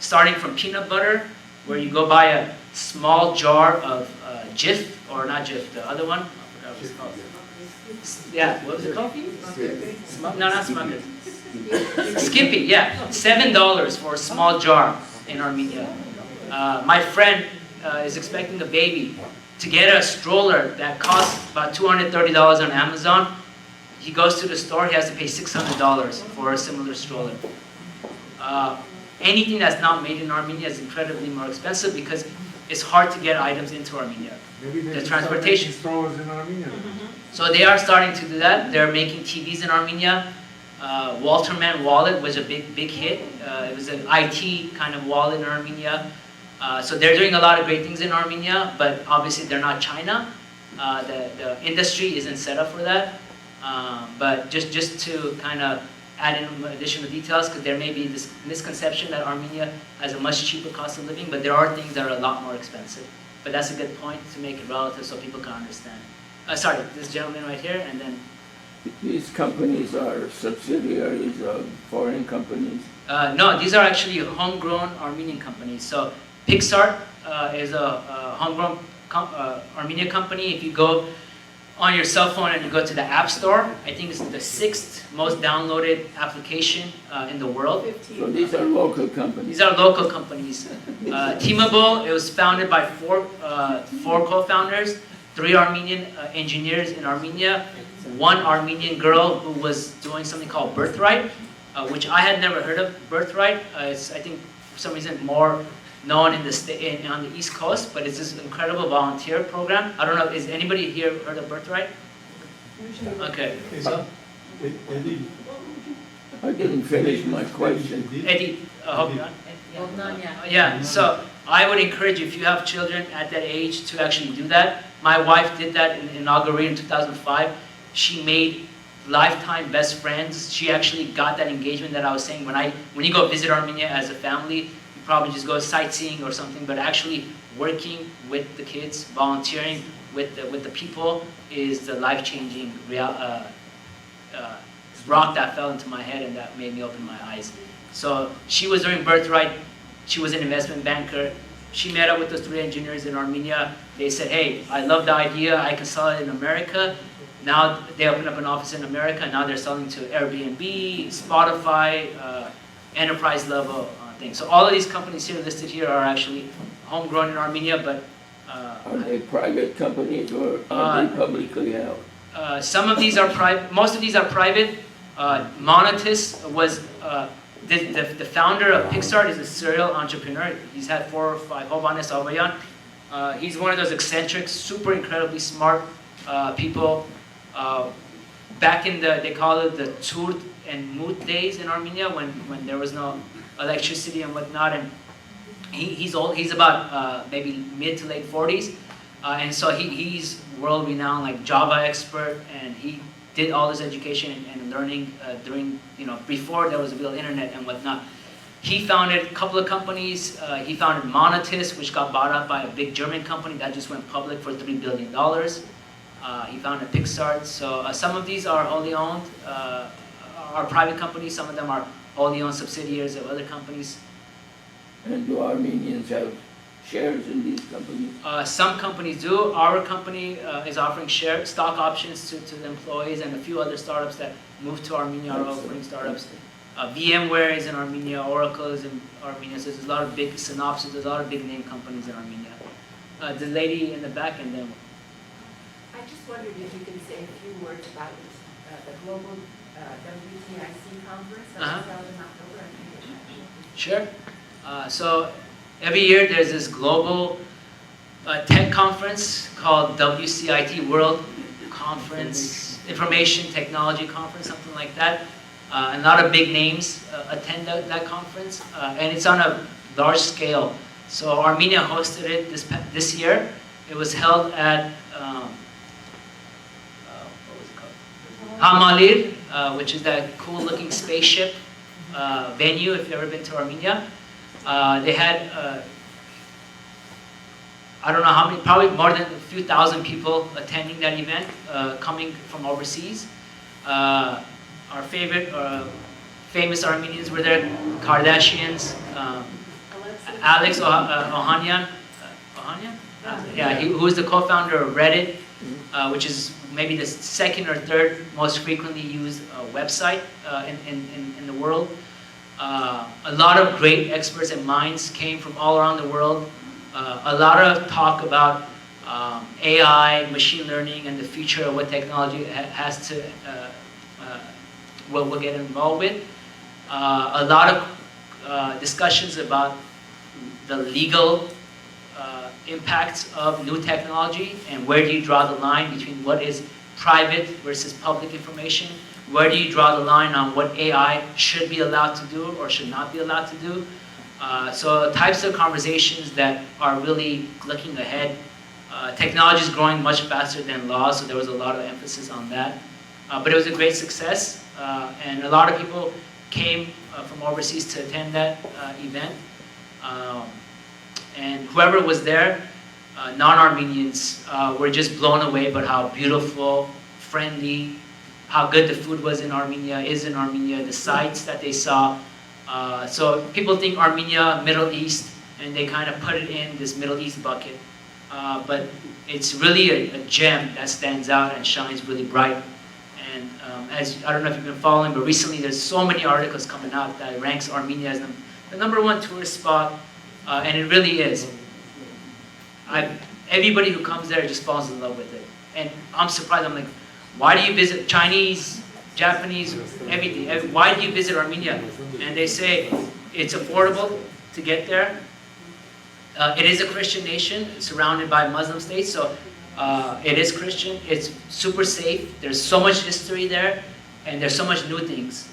Starting from peanut butter, where you go buy a small jar of Jif, or not Jif, the other one. I forgot what it's called. Yeah, what was it called? No, not Smuckers. Skippy, yeah. $7 for a small jar in Armenia. My friend is expecting a baby. To get a stroller that costs about $230 on Amazon, he goes to the store, he has to pay $600 for a similar stroller. Anything that's not made in Armenia is incredibly more expensive because it's hard to get items into Armenia. Maybe they The can start transportation. making strollers in Armenia. So they are starting to do that. They're making TVs in Armenia. Walterman wallet was a big hit. It was an IT kind of wallet in Armenia. So they're doing a lot of great things in Armenia, but obviously they're not China. The industry isn't set up for that. But just to kind of add in additional details, because there may be this misconception that Armenia has a much cheaper cost of living, but there are things that are a lot more expensive. But that's a good point to make it relative so people can understand. Sorry, this gentleman right here, and then... These companies are subsidiaries of foreign companies. No, these are actually homegrown Armenian companies. So Pixart is a homegrown Armenian company. If you go on your cell phone and you go to the App Store, I think it's the 6th most downloaded application in the world. So these are local companies. These are local companies. T-Mobile, it was founded by four co-founders, 3 Armenian engineers in Armenia, 1 Armenian girl who was doing something called Birthright, which I had never heard of. Birthright, it's, I think, for some reason more known in the on the East Coast, but it's this incredible volunteer program. I don't know, is anybody here heard of Birthright? Okay, so Eddie, I didn't finish my question. Eddie, hope you're on. Well, none yet. Yeah, so I would encourage you, if you have children at that age, to actually do that. My wife did that in Algeria in 2005. She made lifetime best friends. She actually got that engagement that I was saying. When you go visit Armenia as a family, you probably just go sightseeing or something, but actually working with the kids, volunteering with the people is the life-changing rock that fell into my head and that made me open my eyes. So she was doing Birthright. She was an investment banker. She met up with those 3 engineers in Armenia. They said, hey, I love the idea. I can sell it in America. Now they opened up an office in America. Now they're selling to Airbnb, Spotify, enterprise level things. So all of these companies here listed here are actually homegrown in Armenia, but Are they private companies or are they publicly held? some of these are private. Most of these are private. Monetis was the founder of Pixar is a serial entrepreneur. He's had 4 or 5. Hovannes Avayan. He's one of those eccentric, super incredibly smart people. Back in they call it the Turd and Mut days in Armenia when there was no electricity and whatnot. And he's old. He's about maybe mid to late 40s. And so he's world-renowned, like Java expert, and he did all his education and learning during, before there was a real internet and whatnot. He founded a couple of companies. He founded Monetis, which got bought up by a big German company that just went public for $3 billion. He founded Pixar. So some of these are wholly owned, are private companies. Some of them are wholly owned subsidiaries of other companies. And do Armenians have shares in these companies? Some companies do. Our company is offering stock options to the employees, and a few other startups that moved to Armenia are offering startups. VMware is in Armenia, Oracle is in Armenia, so there's a lot of big Synopsys, there's a lot of big name companies in Armenia. The lady in the back, and then... I just wondered if you could say a few words about the global WTIC conference that was held in October. Sure. So every year there's this global tech conference called WCIT World Conference, Information Technology Conference, something like that. And a lot of big names attend that conference, and it's on a large scale. So Armenia hosted it this year. It was held at what was it called? Hamalir, which is that cool-looking spaceship venue. If you've ever been to Armenia, they had I don't know how many, probably more than a few thousand people attending that event, coming from overseas. Our favorite, famous Armenians were there, Kardashians, Alex Ohanyan, who is the co-founder of Reddit, which is maybe the second or third most frequently used website in the world. A lot of great experts and minds came from all around the world. A lot of talk about AI, machine learning, and the future of what technology has to, we'll get involved with. A lot of discussions about the legal impacts of new technology and where do you draw the line between what is private versus public information. Where do you draw the line on what AI should be allowed to do or should not be allowed to do? So types of conversations that are really looking ahead. Technology is growing much faster than laws, so there was a lot of emphasis on that. But it was a great success, and a lot of people came from overseas to attend that event. And whoever was there, non-Armenians, were just blown away by how beautiful, friendly, how good the food was in Armenia, the sights that they saw. So people think Armenia, Middle East, and they kind of put it in this Middle East bucket. But it's really a gem that stands out and shines really bright. And I don't know if you've been following, but recently there's so many articles coming out that ranks Armenia as the #1 tourist spot, and it really is. Everybody who comes there just falls in love with it. And I'm surprised, I'm like, why do you visit Chinese, Japanese, everything? Why do you visit Armenia? And they say it's affordable to get there. It is a Christian nation surrounded by Muslim states, so it is Christian. It's super safe. There's so much history there, and there's so much new things.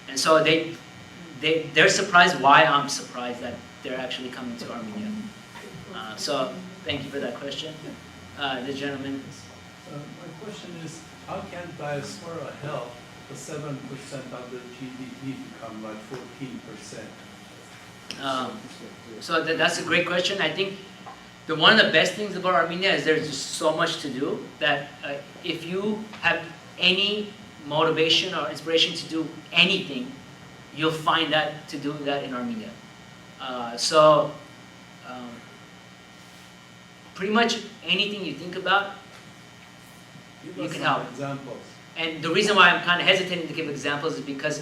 And so they're surprised why I'm surprised that they're actually coming to Armenia. So thank you for that question. The gentleman. My question is, how can diaspora help the 7% of the GDP become like 14%? So that's a great question. I think one of the best things about Armenia is there's just so much to do that if you have any motivation or inspiration to do anything, you'll find that to do that in Armenia. Pretty much anything you think about, you can help. Examples. And the reason why I'm kind of hesitating to give examples is because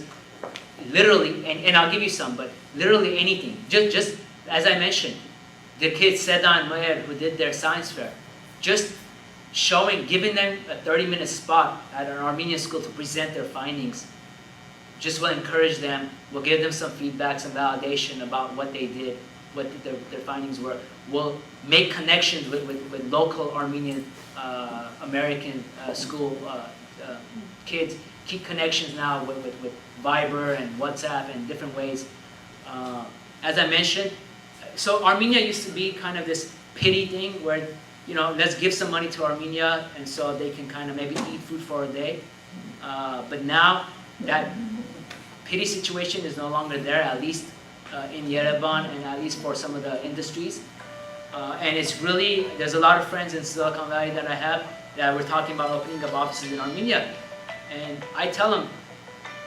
literally, and I'll give you some, but literally anything. Just as I mentioned, the kids Seda and Mayer who did their science fair, just giving them a 30-minute spot at an Armenian school to present their findings, just will encourage them, will give them some feedback, some validation about what they did, what their findings were, will make connections with local Armenian American school kids, keep connections now with Viber and WhatsApp and different ways. As I mentioned, so Armenia used to be kind of this pity thing where, let's give some money to Armenia and so they can kind of maybe eat food for a day. But now that pity situation is no longer there, at least in Yerevan and at least for some of the industries. And it's really, there's a lot of friends in Silicon Valley that I have that we're talking about opening up offices in Armenia. And I tell them,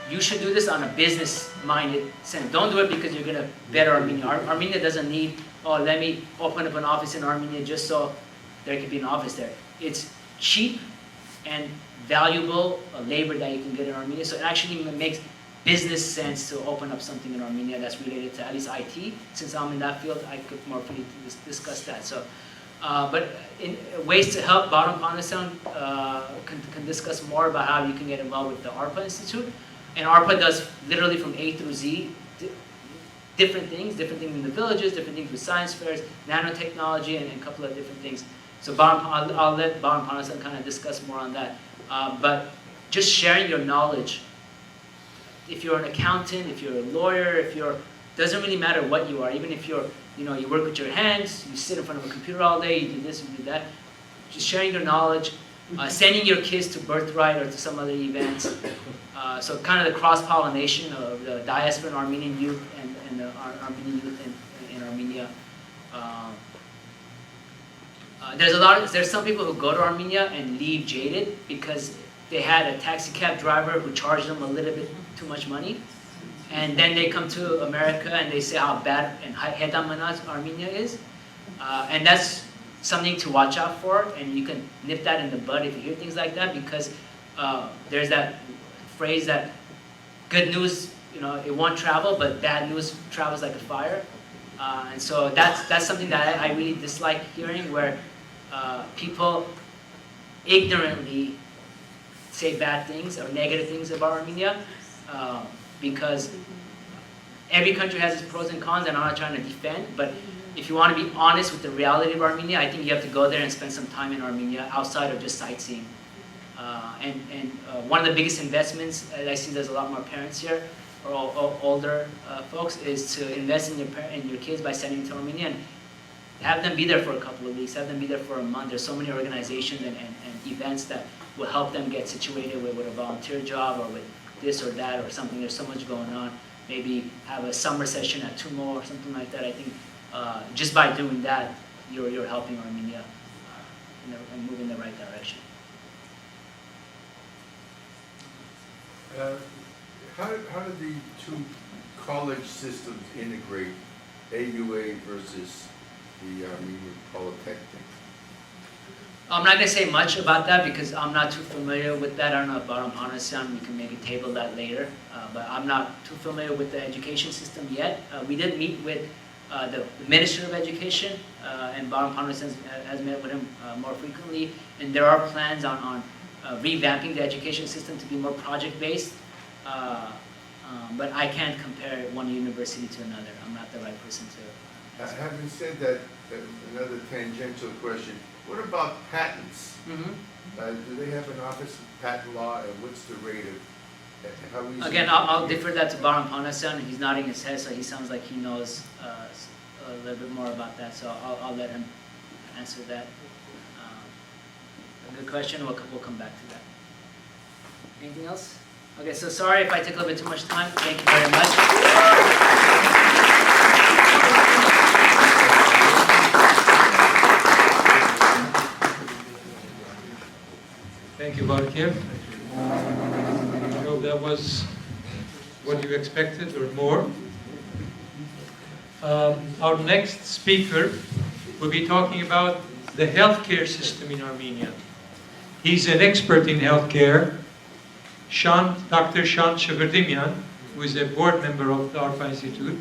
you should do this on a business-minded sense. Don't do it because you're going to better Armenia. Armenia doesn't need, let me open up an office in Armenia just so there can be an office there. It's cheap and valuable labor that you can get in Armenia. So it actually makes business sense to open up something in Armenia that's related to at least IT. Since I'm in that field, I could more freely discuss that. So, but in ways to help, Bottom Panasyan can discuss more about how you can get involved with the ARPA Institute. And ARPA does literally from A through Z, different things in the villages, different things with science fairs, nanotechnology, and a couple of different things. So I'll let Bottom Panasyan kind of discuss more on that. But just sharing your knowledge. If you're an accountant, if you're a lawyer, doesn't really matter what you are, even if you work with your hands, you sit in front of a computer all day, you do this, you do that, just sharing your knowledge, sending your kids to Birthright or to some other events. So kind of the cross-pollination of the diaspora and Armenian youth and the Armenian youth in Armenia. There's some people who go to Armenia and leave jaded because they had a taxi cab driver who charged them a little bit too much money. And then they come to America and they say how bad and hedamanaz Armenia is. And that's something to watch out for, and you can nip that in the bud if you hear things like that, because there's that phrase that good news, it won't travel, but bad news travels like a fire. And so that's something that I really dislike hearing, where people ignorantly say bad things or negative things about Armenia, because every country has its pros and cons, and I'm not trying to defend, but if you want to be honest with the reality of Armenia, I think you have to go there and spend some time in Armenia outside of just sightseeing. One of the biggest investments, I see there's a lot more parents here, or older folks, is to invest in your kids by sending them to Armenia and have them be there for a couple of weeks, have them be there for a month. There's so many organizations and events that will help them get situated with a volunteer job or with this or that or something. There's so much going on. Maybe have a summer session at Tumo or something like that. I think just by doing that, you're helping Armenia and move in the right direction. How do the two college systems integrate, AUA versus the Armenian Polytechnic? I'm not going to say much about that because I'm not too familiar with that. I don't know about Hanasyan. We can maybe table that later. But I'm not too familiar with the education system yet. We did meet with the Minister of Education, and Baram Hanasyan has met with him more frequently. And there are plans on revamping the education system to be more project-based. But I can't compare one university to another. I'm not the right person to. Having said that, another tangential question. What about patents? Do they have an office of patent law, and what's the rate of, how easy? Again, I'll defer that to Baram Hanasyan. He's nodding his head, so he sounds like he knows a little bit more about that. So I'll let him answer that. A good question. We'll come back to that. Anything else? Okay, so sorry if I took a little bit too much time. Thank you very much. Thank you, Barkev. I hope that was what you expected or more. Our next speaker will be talking about the healthcare system in Armenia. He's an expert in healthcare. Shant, Dr. Shant Sheverdimian, who is a board member of the ARPA Institute,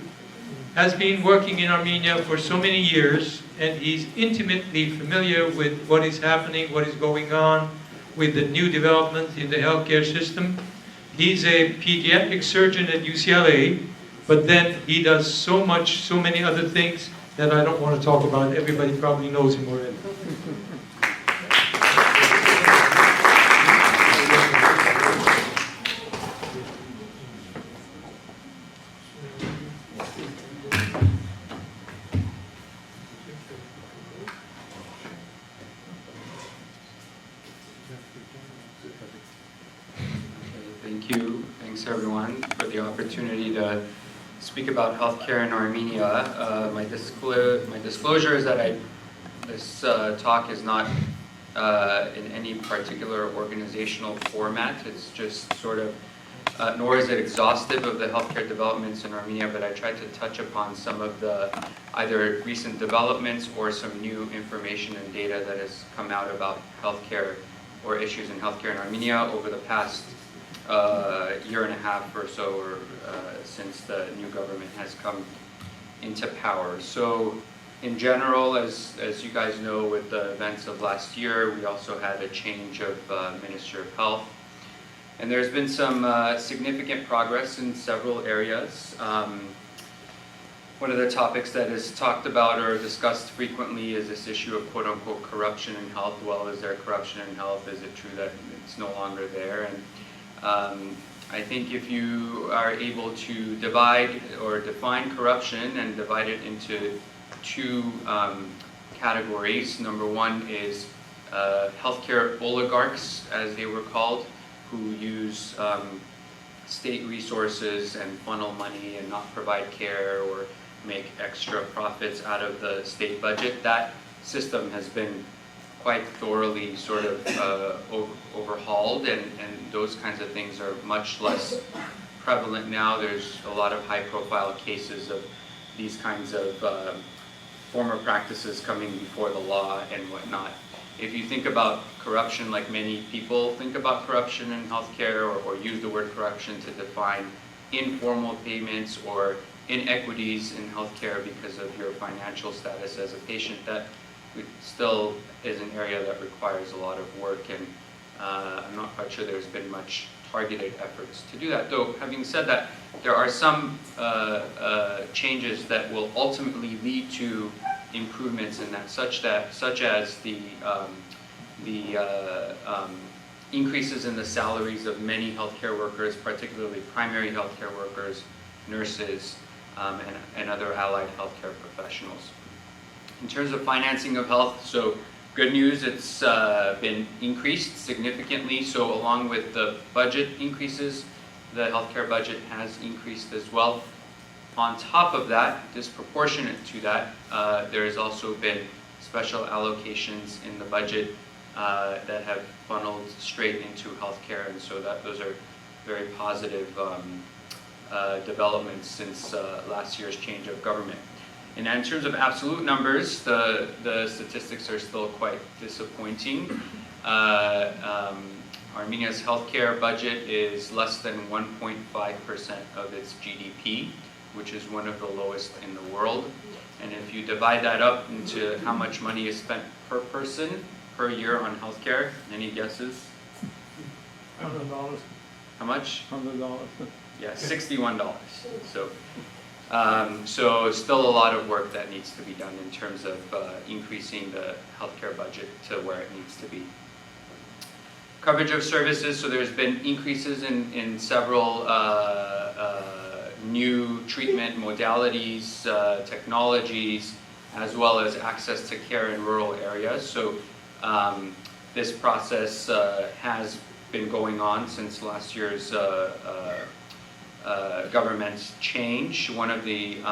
has been working in Armenia for so many years, and he's intimately familiar with what is happening, what is going on with the new development in the healthcare system. He's a pediatric surgeon at UCLA, but then he does so many other things that I don't want to talk about. Everybody probably knows him already. Thank you. Thanks everyone for the opportunity to speak about healthcare in Armenia. My disclosure is that this talk is not in any particular organizational format. It's just sort of, nor is it exhaustive of the healthcare developments in Armenia, but I tried to touch upon some of the either recent developments or some new information and data that has come out about healthcare or issues in healthcare in Armenia over the past year and a half or so, or since the new government has come into power. So in general, as you guys know, with the events of last year, we also had a change of Minister of Health. And there's been some significant progress in several areas. One of the topics that is talked about or discussed frequently is this issue of quote-unquote corruption in health. Well, is there corruption in health? Is it true that it's no longer there? And I think if you are able to divide or define corruption and divide it into two categories. Number one is healthcare oligarchs, as they were called, who use state resources and funnel money and not provide care or make extra profits out of the state budget. That system has been quite thoroughly sort of overhauled, and those kinds of things are much less prevalent now. There's a lot of high-profile cases of these kinds of former practices coming before the law and whatnot. If you think about corruption, like many people think about corruption in healthcare, or use the word corruption to define informal payments or inequities in healthcare because of your financial status as a patient, that still is an area that requires a lot of work, and I'm not quite sure there's been much targeted efforts to do that. Though, having said that, there are some changes that will ultimately lead to improvements in that, such as the increases in the salaries of many healthcare workers, particularly primary healthcare workers, nurses, and other allied healthcare professionals. In terms of financing of health, so good news, it's been increased significantly. So along with the budget increases, the healthcare budget has increased as well. On top of that, disproportionate to that, there has also been special allocations in the budget that have funneled straight into healthcare, and so those are very positive developments since last year's change of government. And in terms of absolute numbers, the statistics are still quite disappointing. Armenia's healthcare budget is less than 1.5% of its GDP, which is one of the lowest in the world. And if you divide that up into how much money is spent per person per year on healthcare, any guesses? $100. How much? $100. Yeah, $61. So still a lot of work that needs to be done in terms of increasing the healthcare budget to where it needs to be. Coverage of services, so there's been increases in several new treatment modalities, technologies, as well as access to care in rural areas. So this process has been going on since last year's government change. One of the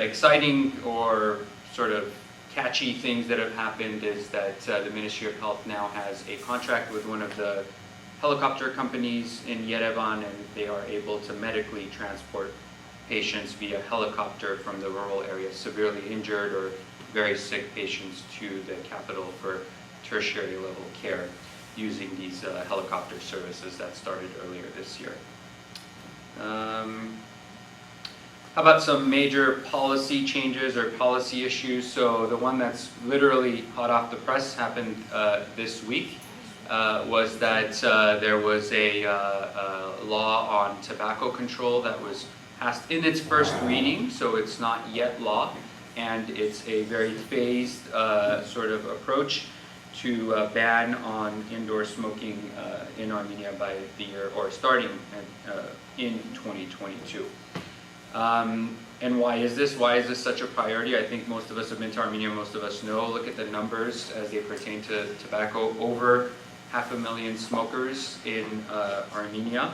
exciting or sort of catchy things that have happened is that the Ministry of Health now has a contract with one of the helicopter companies in Yerevan, and they are able to medically transport patients via helicopter from the rural areas, severely injured or very sick patients, to the capital for tertiary level care using these helicopter services that started earlier this year. How about some major policy changes or policy issues? So the one that's literally hot off the press happened this week was that there was a law on tobacco control that was passed in its first reading, so it's not yet law, and it's a very phased sort of approach to ban on indoor smoking in Armenia by the year, or starting in 2022. And why is this? Why is this such a priority? I think most of us have been to Armenia, most of us know. Look at the numbers as they pertain to tobacco. Over 500,000 smokers in Armenia.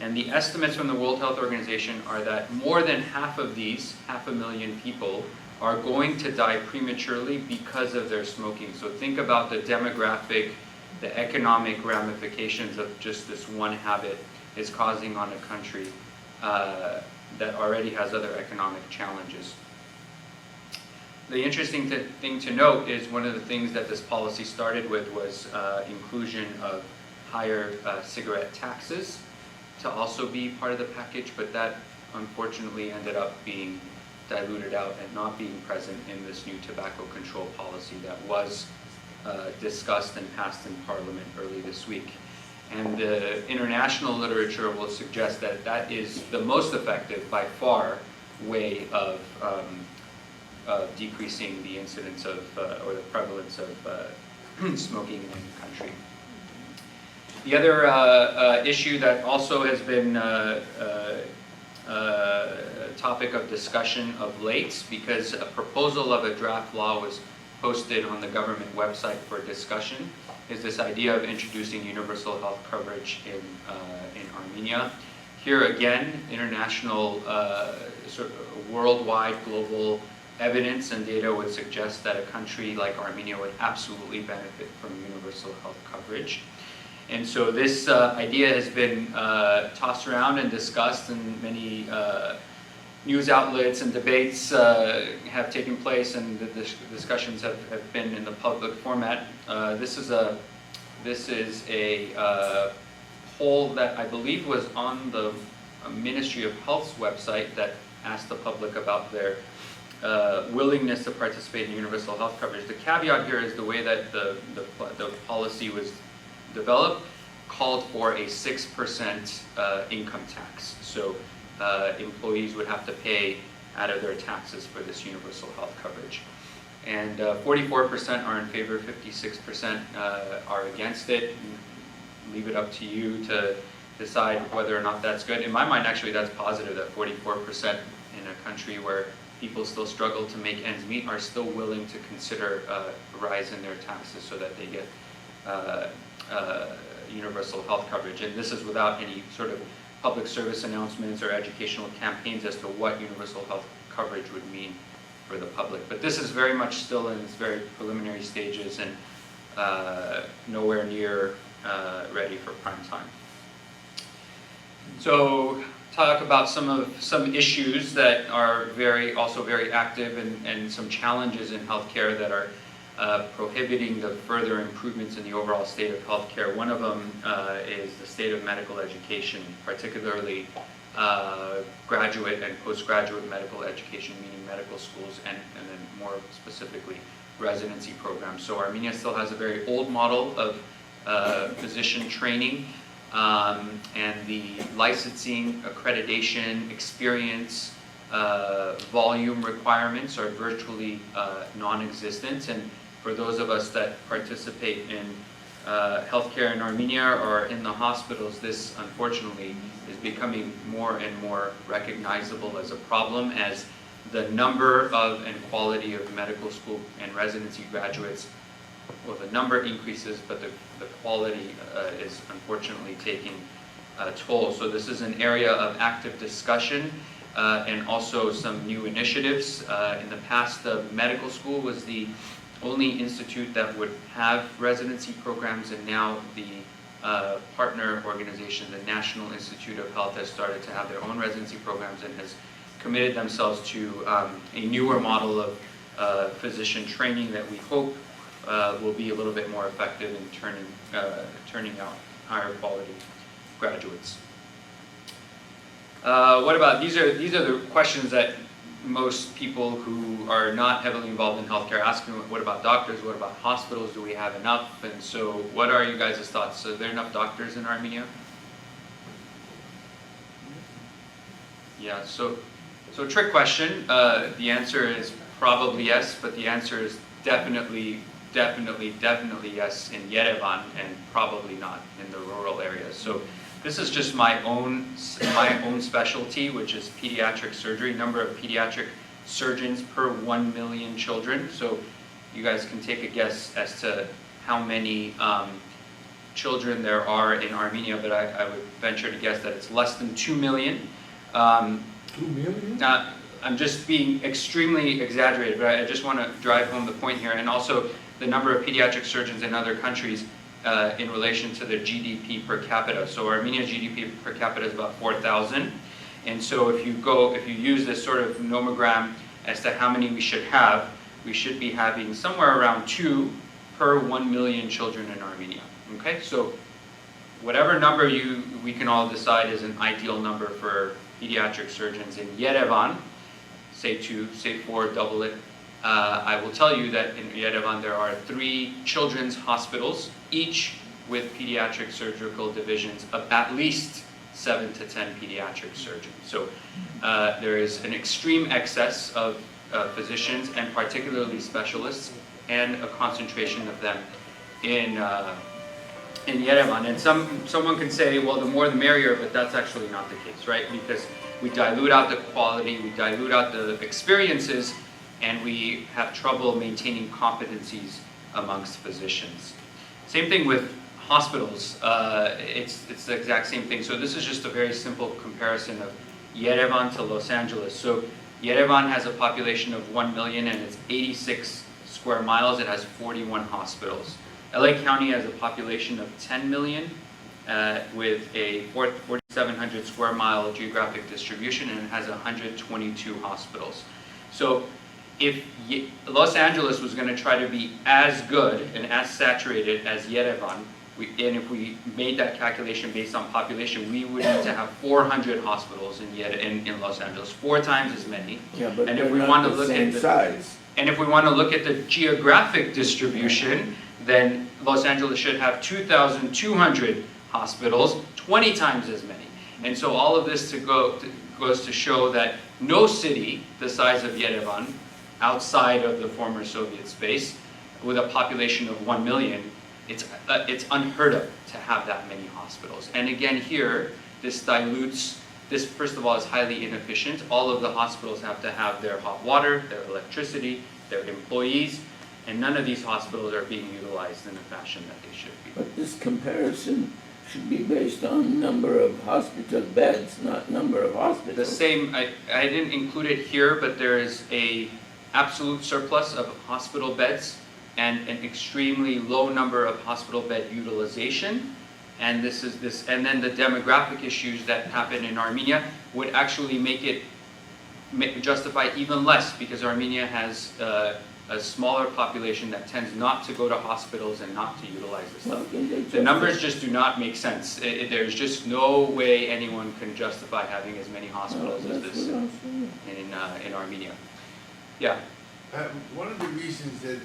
And the estimates from the World Health Organization are that more than half of these, 500,000 people, are going to die prematurely because of their smoking. So think about the demographic, the economic ramifications of just this one habit is causing on a country that already has other economic challenges. The interesting thing to note is one of the things that this policy started with was inclusion of higher cigarette taxes to also be part of the package, but that unfortunately ended up being diluted out and not being present in this new tobacco control policy that was discussed and passed in Parliament early this week. And the international literature will suggest that that is the most effective, by far, way of decreasing the incidence of, or the prevalence of smoking in the country. The other issue that also has been a topic of discussion of late, because a proposal of a draft law was posted on the government website for discussion, is this idea of introducing universal health coverage in Armenia. Here again, international, sort of worldwide, global evidence and data would suggest that a country like Armenia would absolutely benefit from universal health coverage. And so this idea has been tossed around and discussed, and many news outlets and debates have taken place, and the discussions have been in the public format. This is a poll that I believe was on the Ministry of Health's website that asked the public about their willingness to participate in universal health coverage. The caveat here is the way that the policy was developed called for a 6% income tax. So employees would have to pay out of their taxes for this universal health coverage. And 44% are in favor, 56% are against it. Leave it up to you to decide whether or not that's good. In my mind, actually, that's positive that 44% in a country where people still struggle to make ends meet are still willing to consider a rise in their taxes so that they get universal health coverage. And this is without any sort of public service announcements or educational campaigns as to what universal health coverage would mean for the public. But this is very much still in its very preliminary stages and nowhere near ready for prime time. So talk about some issues that are also very active and some challenges in healthcare that are prohibiting the further improvements in the overall state of healthcare. One of them is the state of medical education, particularly graduate and postgraduate medical education, meaning medical schools and then more specifically residency programs. So Armenia still has a very old model of physician training, and the licensing, accreditation, experience, volume requirements are virtually non-existent. And for those of us that participate in healthcare in Armenia or in the hospitals, this unfortunately is becoming more and more recognizable as a problem, as the number of and quality of medical school and residency graduates, well, the number increases, but the quality is unfortunately taking a toll. So this is an area of active discussion and also some new initiatives. In the past, the medical school was the only institute that would have residency programs, and now the partner organization, the National Institute of Health, has started to have their own residency programs and has committed themselves to a newer model of physician training that we hope will be a little bit more effective in turning out higher quality graduates. What about, these are the questions that most people who are not heavily involved in healthcare ask me. What about doctors? What about hospitals? Do we have enough? And so what are you guys' thoughts? Are there enough doctors in Armenia? Yeah, so trick question. The answer is probably yes, but the answer is definitely yes in Yerevan and probably not in the rural areas. So this is just my own specialty, which is pediatric surgery, number of pediatric surgeons per 1 million children. So you guys can take a guess as to how many children there are in Armenia, but I would venture to guess that it's less than 2 million. 2 million? I'm just being extremely exaggerated, but I just want to drive home the point here, and also the number of pediatric surgeons in other countries in relation to their GDP per capita. So Armenia's GDP per capita is about 4,000, and so if you use this sort of nomogram as to how many we should have, we should be having somewhere around 2 per 1 million children in Armenia. Okay, so whatever number we can all decide is an ideal number for pediatric surgeons in Yerevan, say 2, say 4, double it. I will tell you that in Yerevan there are 3 children's hospitals, each with pediatric surgical divisions of at least 7 to 10 pediatric surgeons. So there is an extreme excess of physicians and particularly specialists, and a concentration of them in Yerevan. And someone can say, well, the more the merrier, but that's actually not the case, right? Because we dilute out the quality, we dilute out the experiences, and we have trouble maintaining competencies amongst physicians. Same thing with hospitals. It's the exact same thing. So this is just a very simple comparison of Yerevan to Los Angeles. So Yerevan has a population of 1 million and it's 86 square miles. It has 41 hospitals. LA County has a population of 10 million with a 4,700 square mile geographic distribution, and it has 122 hospitals. So if Los Angeles was going to try to be as good and as saturated as Yerevan, and if we made that calculation based on population, we would need to have 400 hospitals in Los Angeles, 4 times as many. Yeah, but And they're if we not want to the look same at the size. And if we want to look at the geographic distribution, then Los Angeles should have 2,200 hospitals, 20 times as many. And so all of this goes to show that no city the size of Yerevan, outside of the former Soviet space, with a population of 1 million, it's unheard of to have that many hospitals. And again here, this dilutes, this first of all is highly inefficient. All of the hospitals have to have their hot water, their electricity, their employees, and none of these hospitals are being utilized in the fashion that they should be. But this comparison should be based on number of hospital beds, not number of hospitals. The same, I didn't include it here, but there is a absolute surplus of hospital beds and an extremely low number of hospital bed utilization. And and then the demographic issues that happen in Armenia would actually make it justify even less, because Armenia has a smaller population that tends not to go to hospitals and not to utilize this stuff. The numbers just do not make sense. There's just no way anyone can justify having as many hospitals as this in Armenia. Yeah. One of the reasons that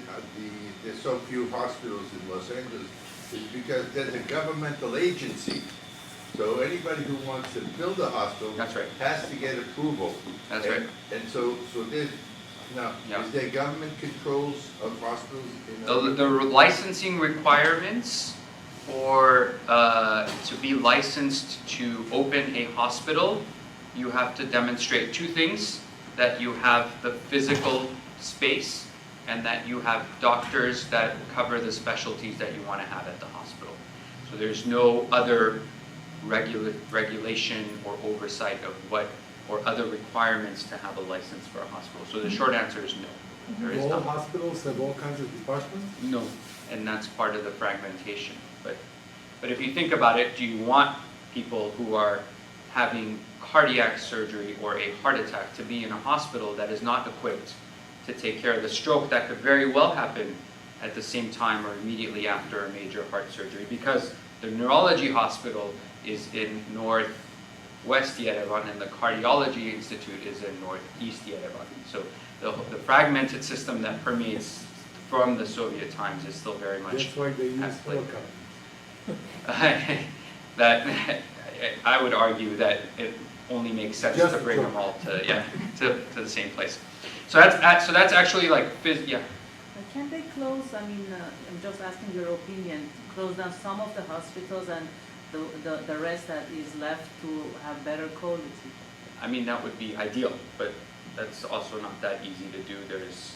there's so few hospitals in Los Angeles is because there's a governmental agency. So anybody who wants to build a hospital That's right. has to get approval. That's right. And so there's, now, Yeah. is there government controls of hospitals in The licensing requirements for to be licensed to open a hospital, you have to demonstrate 2 things: that you have the physical space, and that you have doctors that cover the specialties that you want to have at the hospital. So there's no other regulation or oversight of or other requirements to have a license for a hospital. So the short answer is no. There is All not. hospitals have all kinds of departments? No, and that's part of the fragmentation. But if you think about it, do you want people who are having cardiac surgery or a heart attack to be in a hospital that is not equipped to take care of the stroke that could very well happen at the same time or immediately after a major heart surgery? Because the neurology hospital is in northwest Yerevan and the cardiology institute is in northeast Yerevan. So the fragmented system that permeates from the Soviet times is still very much That's why they use at play. helicopters. That I would argue that it only makes sense Just to bring to- them all to the same place. So that's actually like yeah. Can they close, I mean, I'm just asking your opinion, close down some of the hospitals and the rest that is left to have better quality? I mean, that would be ideal, but that's also not that easy to do. There's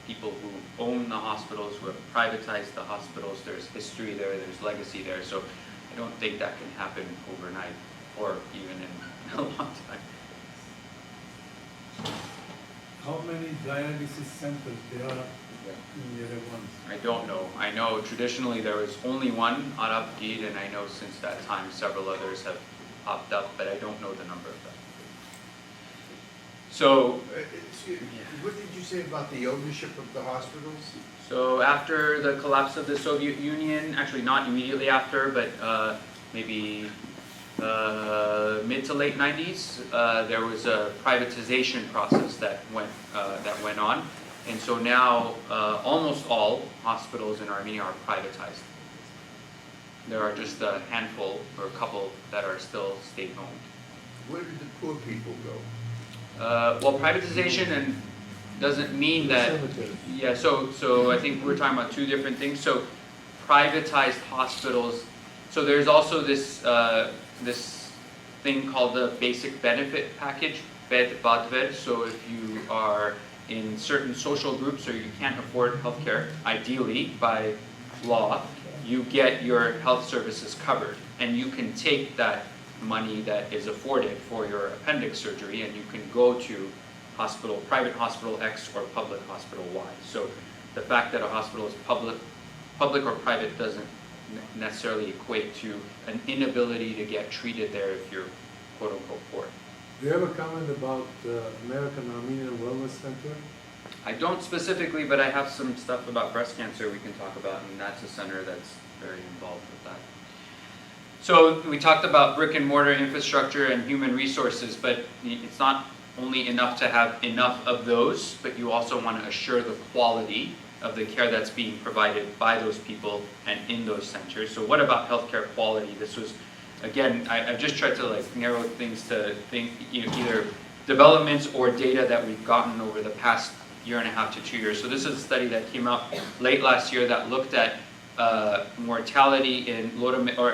people who own the hospitals, who have privatized the hospitals. There's history there, there's legacy there. So I don't think that can happen overnight or even in a long time. How many dialysis centers there are in Yerevan? I don't know. I know traditionally there was only one, ARPA Institute, and I know since that time several others have popped up, but I don't know the number of them. So, Excuse me, what did you say about the ownership of the hospitals? so after the collapse of the Soviet Union, actually not immediately after, but maybe mid to late 90s, there was a privatization process that went on, and so now almost all hospitals in Armenia are privatized. There are just a handful or a couple that are still state-owned. Where did the poor people go? Well, privatization doesn't mean that. Cemeteries. Yeah, so I think we're talking about 2 different things. So privatized hospitals. So there's also this this thing called the basic benefit package, bed badver. So if you are in certain social groups or you can't afford healthcare, ideally by law, you get your health services covered, and you can take that money that is afforded for your appendix surgery and you can go to private hospital X or public hospital Y. So the fact that a hospital is public or private doesn't necessarily equate to an inability to get treated there if you're quote unquote poor. Do you have a comment about American Armenian Wellness Center? I don't specifically, but I have some stuff about breast cancer we can talk about, and that's a center that's very involved with that. So we talked about brick and mortar infrastructure and human resources, but it's not only enough to have enough of those, but you also want to assure the quality of the care that's being provided by those people and in those centers. So what about healthcare quality? This was, again, I've just tried to like narrow things to think, either developments or data that we've gotten over the past year and a half to 2 years. So this is a study that came out late last year that looked at mortality in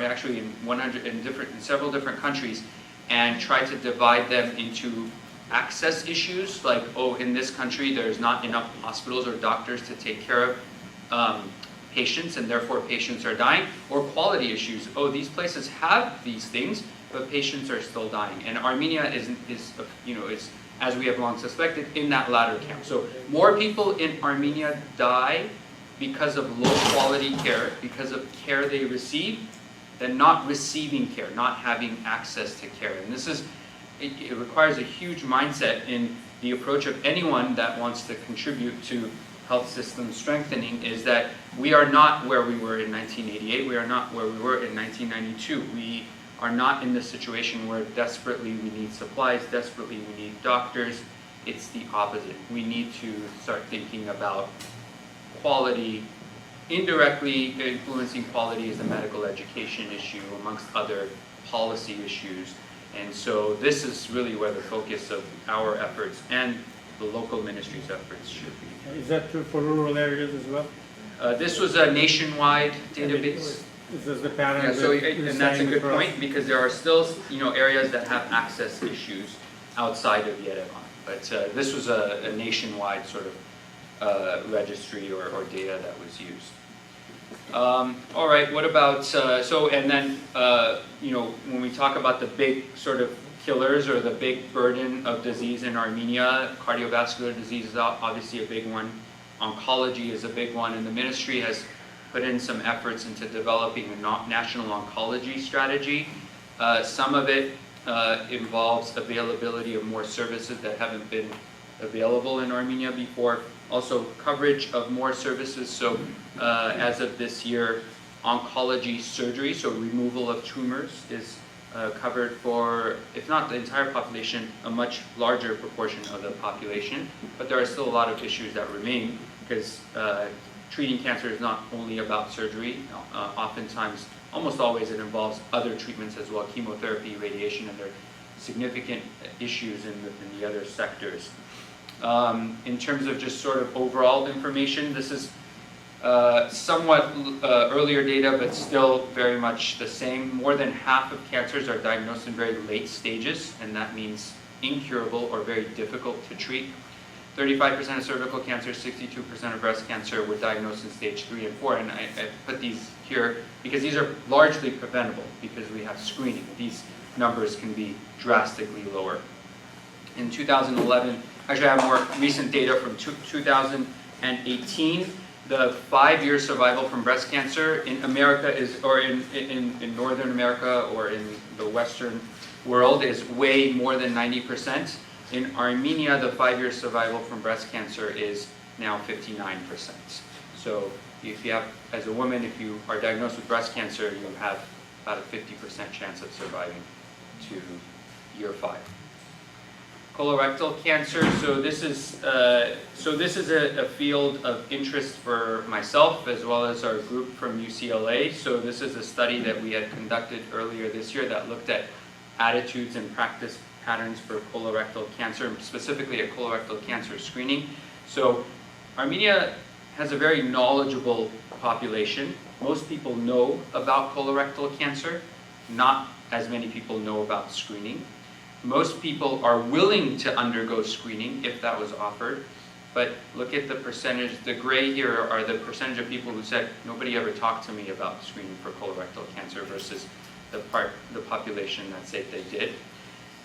actually in several different countries, and tried to divide them into access issues, like, oh, in this country there's not enough hospitals or doctors to take care of patients, and therefore patients are dying, or quality issues. Oh, these places have these things, but patients are still dying. And Armenia is as we have long suspected, in that latter camp. So more people in Armenia die because of low quality care, because of care they receive, than not receiving care, not having access to care. And this is, it requires a huge mindset in the approach of anyone that wants to contribute to health system strengthening, is that we are not where we were in 1988, we are not where we were in 1992. We are not in the situation where desperately we need supplies, desperately we need doctors. It's the opposite. We need to start thinking about quality. Indirectly influencing quality is a medical education issue, amongst other policy issues. And so this is really where the focus of our efforts and the local ministry's efforts should be. Is that true for rural areas as well? This was a nationwide database. Is this the pattern? Yeah, so, and that's a good point, because there are still, areas that have access issues outside of Yerevan. But this was a nationwide sort of registry or data that was used. All right, what about, and then, when we talk about the big sort of killers or the big burden of disease in Armenia, cardiovascular disease is obviously a big one. Oncology is a big one, and the ministry has put in some efforts into developing a national oncology strategy. Some of it involves availability of more services that haven't been available in Armenia before. Also coverage of more services. So as of this year, oncology surgery, so removal of tumors, is covered for, if not the entire population, a much larger proportion of the population. But there are still a lot of issues that remain, because treating cancer is not only about surgery. Oftentimes, almost always, it involves other treatments as well, chemotherapy, radiation, and there are significant issues in the other sectors. In terms of just sort of overall information, this is somewhat earlier data, but still very much the same. More than half of cancers are diagnosed in very late stages, and that means incurable or very difficult to treat. 35% of cervical cancer, 62% of breast cancer were diagnosed in stage 3 and 4, and I put these here because these are largely preventable because we have screening. These numbers can be drastically lower. In 2011, actually I have more recent data from 2018, the 5-year survival from breast cancer in America is, or in Northern America or in the Western world, is way more than 90%. In Armenia, the 5-year survival from breast cancer is now 59%. So if you have, as a woman, if you are diagnosed with breast cancer, you have about a 50% chance of surviving to year 5. Colorectal cancer, so this is a field of interest for myself as well as our group from UCLA. So this is a study that we had conducted earlier this year that looked at attitudes and practice patterns for colorectal cancer, specifically at colorectal cancer screening. So Armenia has a very knowledgeable population. Most people know about colorectal cancer. Not as many people know about screening. Most people are willing to undergo screening if that was offered. But look at the percentage, the gray here are the percentage of people who said, nobody ever talked to me about screening for colorectal cancer, versus the population that said they did.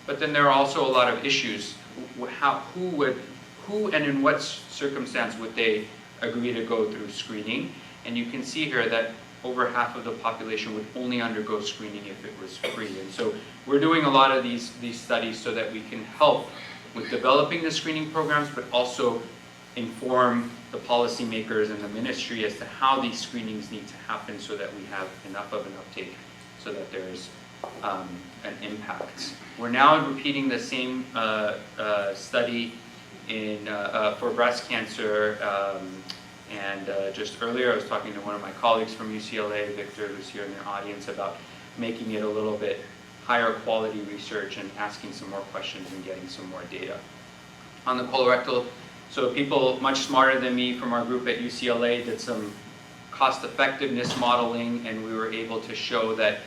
But then there are also a lot of issues. Who and in what circumstance would they agree to go through screening? And you can see here that over half of the population would only undergo screening if it was free. And so we're doing a lot of these studies so that we can help with developing the screening programs, but also inform the policymakers and the ministry as to how these screenings need to happen so that we have enough of an uptake so that there's an impact. We're now repeating the same study for breast cancer, and just earlier I was talking to one of my colleagues from UCLA, Victor, who's here in the audience, about making it a little bit higher quality research and asking some more questions and getting some more data. On the colorectal, so people much smarter than me from our group at UCLA did some cost effectiveness modeling, and we were able to show that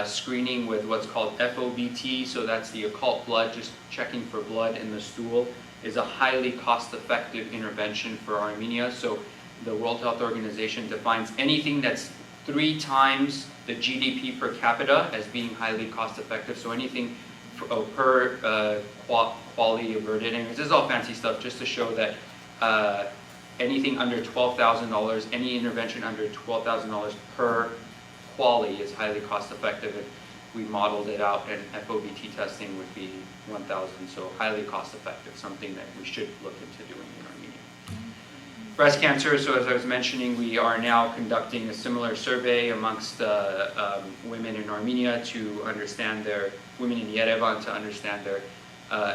screening with what's called FOBT, so that's the occult blood, just checking for blood in the stool, is a highly cost-effective intervention for Armenia. So the World Health Organization defines anything that's 3 times the GDP per capita as being highly cost-effective. So anything per quality averted. And this is all fancy stuff just to show that anything under $12,000, any intervention under $12,000 per quality is highly cost-effective. If we modeled it out, and FOBT testing would be 1,000, so highly cost-effective, something that we should look into doing in Armenia. Breast cancer, so as I was mentioning, we are now conducting a similar survey amongst women in Armenia to understand women in Yerevan to understand their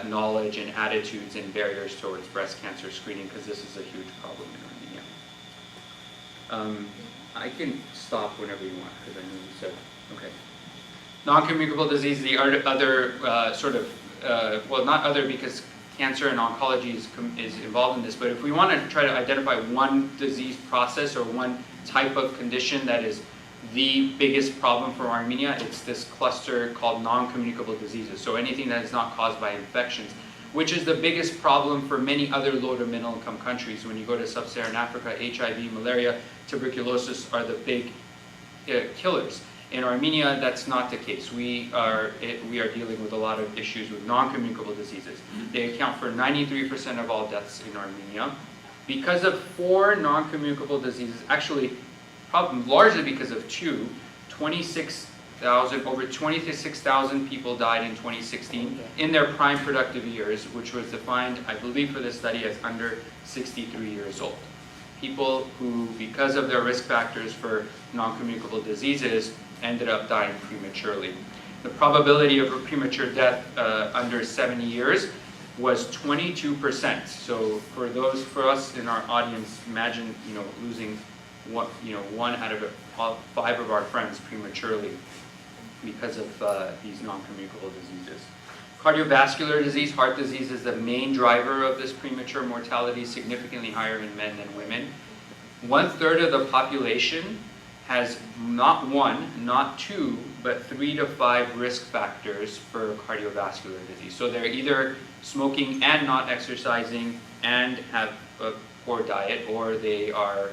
knowledge and attitudes and barriers towards breast cancer screening, because this is a huge problem in Armenia. I can stop whenever you want, because I know you said, okay. Non-communicable disease, the other well, not other, because cancer and oncology is involved in this, but if we want to try to identify one disease process or one type of condition that is the biggest problem for Armenia, it's this cluster called non-communicable diseases. So anything that is not caused by infections, which is the biggest problem for many other low to middle income countries. When you go to sub-Saharan Africa, HIV, malaria, tuberculosis are the big killers. In Armenia, that's not the case. We are dealing with a lot of issues with non-communicable diseases. They account for 93% of all deaths in Armenia. Because of 4 non-communicable diseases, actually, largely because of 2, over 26,000 people died in 2016 in their prime productive years, which was defined, I believe, for this study as under 63 years old. People who, because of their risk factors for non-communicable diseases, ended up dying prematurely. The probability of a premature death under 70 years was 22%. So for us in our audience, imagine losing 1 out of 5 of our friends prematurely because of these non-communicable diseases. Cardiovascular disease, heart disease, is the main driver of this premature mortality, significantly higher in men than women. 1/3 of the population has not 1, not 2, but 3 to 5 risk factors for cardiovascular disease. So they're either smoking and not exercising and have a poor diet, or they are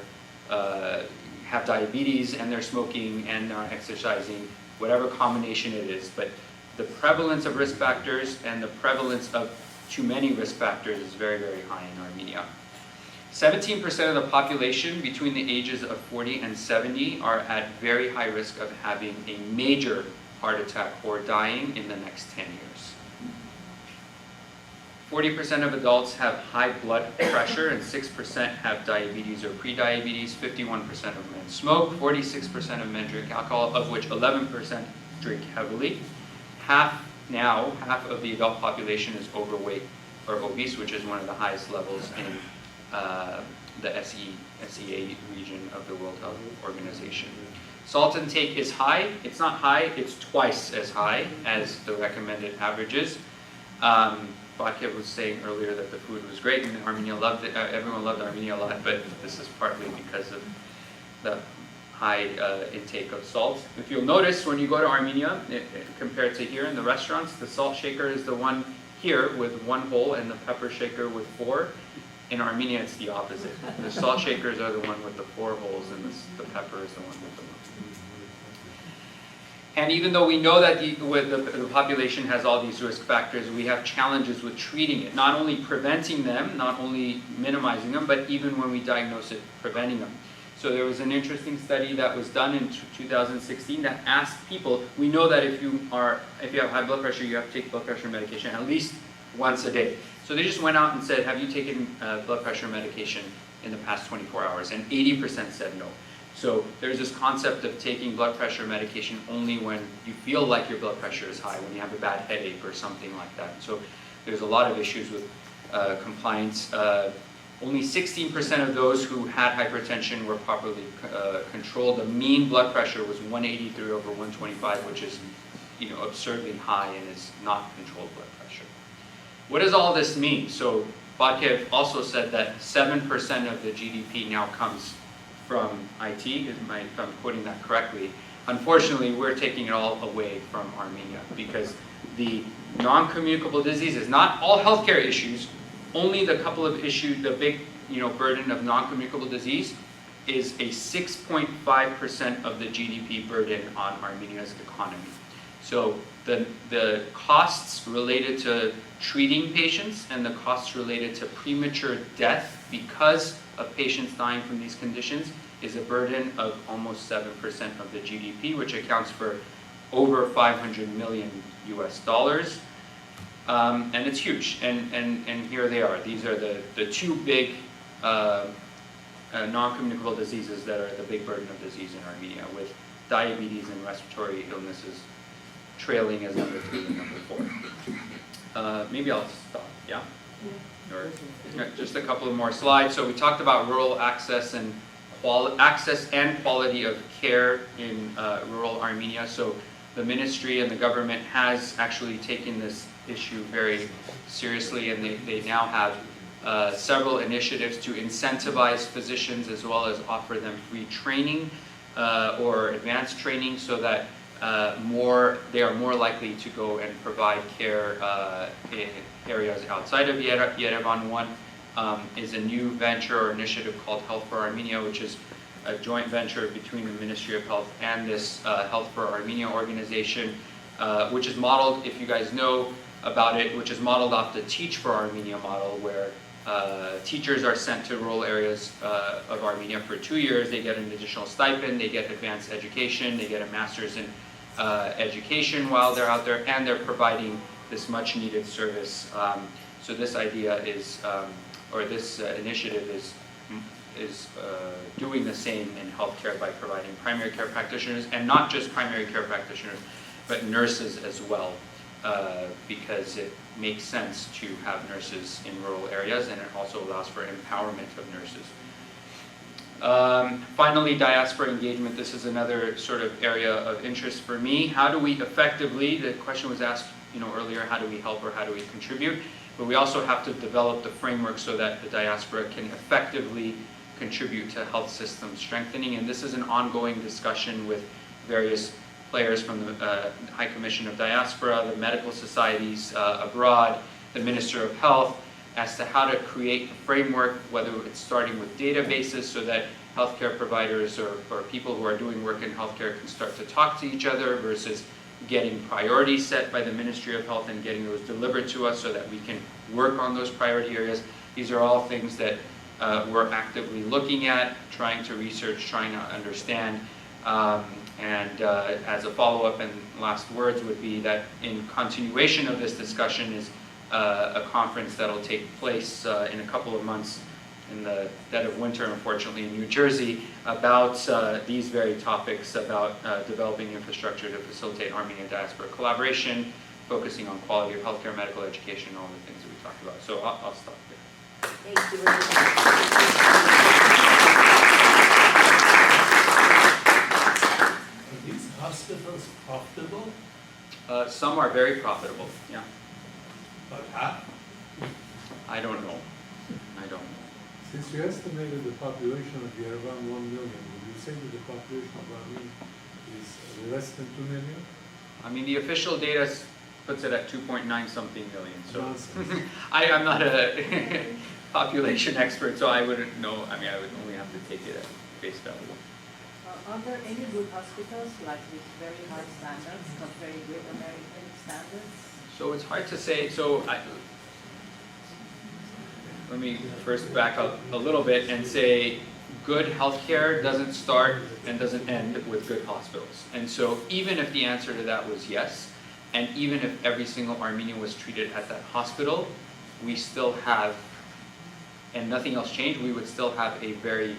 have diabetes and they're smoking and not exercising, whatever combination it is. But the prevalence of risk factors and the prevalence of too many risk factors is very, very high in Armenia. 17% of the population between the ages of 40 and 70 are at very high risk of having a major heart attack or dying in the next 10 years. 40% of adults have high blood pressure and 6% have diabetes or prediabetes. 51% of men smoke, 46% of men drink alcohol, of which 11% drink heavily. Half of the adult population is overweight or obese, which is one of the highest levels in the SEA region of the World Health Organization. Salt intake is high. It's not high, it's twice as high as the recommended averages. Barkev was saying earlier that the food was great and Armenia loved it. Everyone loved Armenia a lot, but this is partly because of the high intake of salt. If you'll notice, when you go to Armenia, compared to here in the restaurants, the salt shaker is the one here with 1 hole and the pepper shaker with 4. In Armenia, it's the opposite. The salt shakers are the one with the 4 holes and the pepper is the one with the 1. And even though we know that the population has all these risk factors, we have challenges with treating it. Not only preventing them, not only minimizing them, but even when we diagnose it, preventing them. So So there was an interesting study that was done in 2016 that asked people, we know that if you have high blood pressure, you have to take blood pressure medication at least once a day. So they just went out and said, have you taken blood pressure medication in the past 24 hours? And 80% said no. So there's this concept of taking blood pressure medication only when you feel like your blood pressure is high, when you have a bad headache or something like that. So there's a lot of issues with compliance. Only 16% of those who had hypertension were properly controlled. The mean blood pressure was 183 over 125, which is, absurdly high and is not controlled blood pressure. What does all this mean? So Barkev also said that 7% of the GDP now comes from IT, if I'm quoting that correctly. Unfortunately, we're taking it all away from Armenia because the non-communicable diseases, not all healthcare issues, only the couple of issues, the big burden of non-communicable disease is a 6.5% of the GDP burden on Armenia's economy. So the costs related to treating patients and the costs related to premature death because of patients dying from these conditions is a burden of almost 7% of the GDP, which accounts for over $500 million US dollars. And it's huge, and here they are. These are the two big non-communicable diseases that are the big burden of disease in Armenia, with diabetes and respiratory illnesses trailing as number 3 and number 4. Maybe I'll stop, yeah? Or just a couple of more slides. So we talked about rural access and quality of care in rural Armenia. So the ministry and the government has actually taken this issue very seriously, and they now have several initiatives to incentivize physicians as well as offer them free training or advanced training so that they are more likely to go and provide care in areas outside of Yerevan. One is a new venture or initiative called Health for Armenia, which is a joint venture between the Ministry of Health and this Health for Armenia organization, which is modeled, if you guys know about it, which is modeled off the Teach for Armenia model, where teachers are sent to rural areas of Armenia for 2 years. They get an additional stipend, they get advanced education, they get a master's in education while they're out there, and they're providing this much needed service. So this idea is, or this initiative is doing the same in healthcare by providing primary care practitioners, and not just primary care practitioners, but nurses as well, because it makes sense to have nurses in rural areas, and it also allows for empowerment of nurses. Finally, diaspora engagement. This is another sort of area of interest for me. How do we effectively, the question was asked earlier, how do we help or how do we contribute? But we also have to develop the framework so that the diaspora can effectively contribute to health system strengthening. And this is an ongoing discussion with various players from the High Commission of Diaspora, the medical societies abroad, the Minister of Health, as to how to create a framework, whether it's starting with databases so that healthcare providers or people who are doing work in healthcare can start to talk to each other, versus getting priorities set by the Ministry of Health and getting those delivered to us so that we can work on those priority areas. These are all things that we're actively looking at, trying to research, trying to understand. As a follow-up and last words would be that in continuation of this discussion is a conference that'll take place in a couple of months in the dead of winter, unfortunately, in New Jersey, about these very topics, about developing infrastructure to facilitate Armenian diaspora collaboration, focusing on quality of healthcare, medical education, all the things that we talked about. So I'll stop there. Thank you very much. Are these hospitals profitable? Some are very profitable, yeah. But how? I don't know. Since you estimated the population of Yerevan 1 million, would you say that the population of Armenia is less than 2 million? I mean, the official data puts it at 2.9 something million. So I'm not a population expert, so I wouldn't know. I mean, I would only have to take it at face value. Are there any good hospitals, like with very high standards, compared with American standards? So it's hard to say. So let me first back up a little bit and say, good healthcare doesn't start and doesn't end with good hospitals. And so even if the answer to that was yes, and even if every single Armenian was treated at that hospital, we still have, and nothing else changed, we would still have a very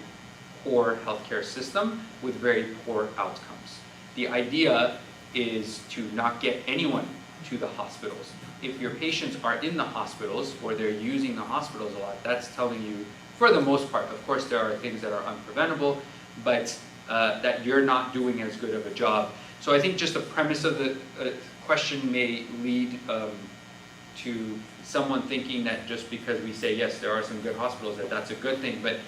poor healthcare system with very poor outcomes. The idea is to not get anyone to the hospitals. If your patients are in the hospitals or they're using the hospitals a lot, that's telling you, for the most part, of course there are things that are unpreventable, but that you're not doing as good of a job. So I think just the premise of the question may lead to someone thinking that just because we say, yes, there are some good hospitals, that that's a good thing, but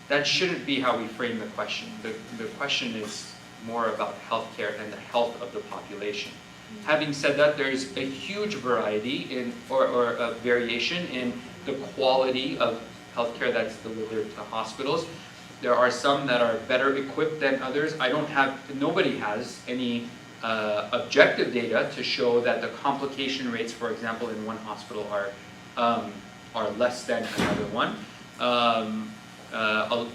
that shouldn't be how we frame the question. The question is more about healthcare and the health of the population. Having said that, there's a huge variety or a variation in the quality of healthcare that's delivered to hospitals. There are some that are better equipped than others. Nobody has any objective data to show that the complication rates, for example, in one hospital are less than another one.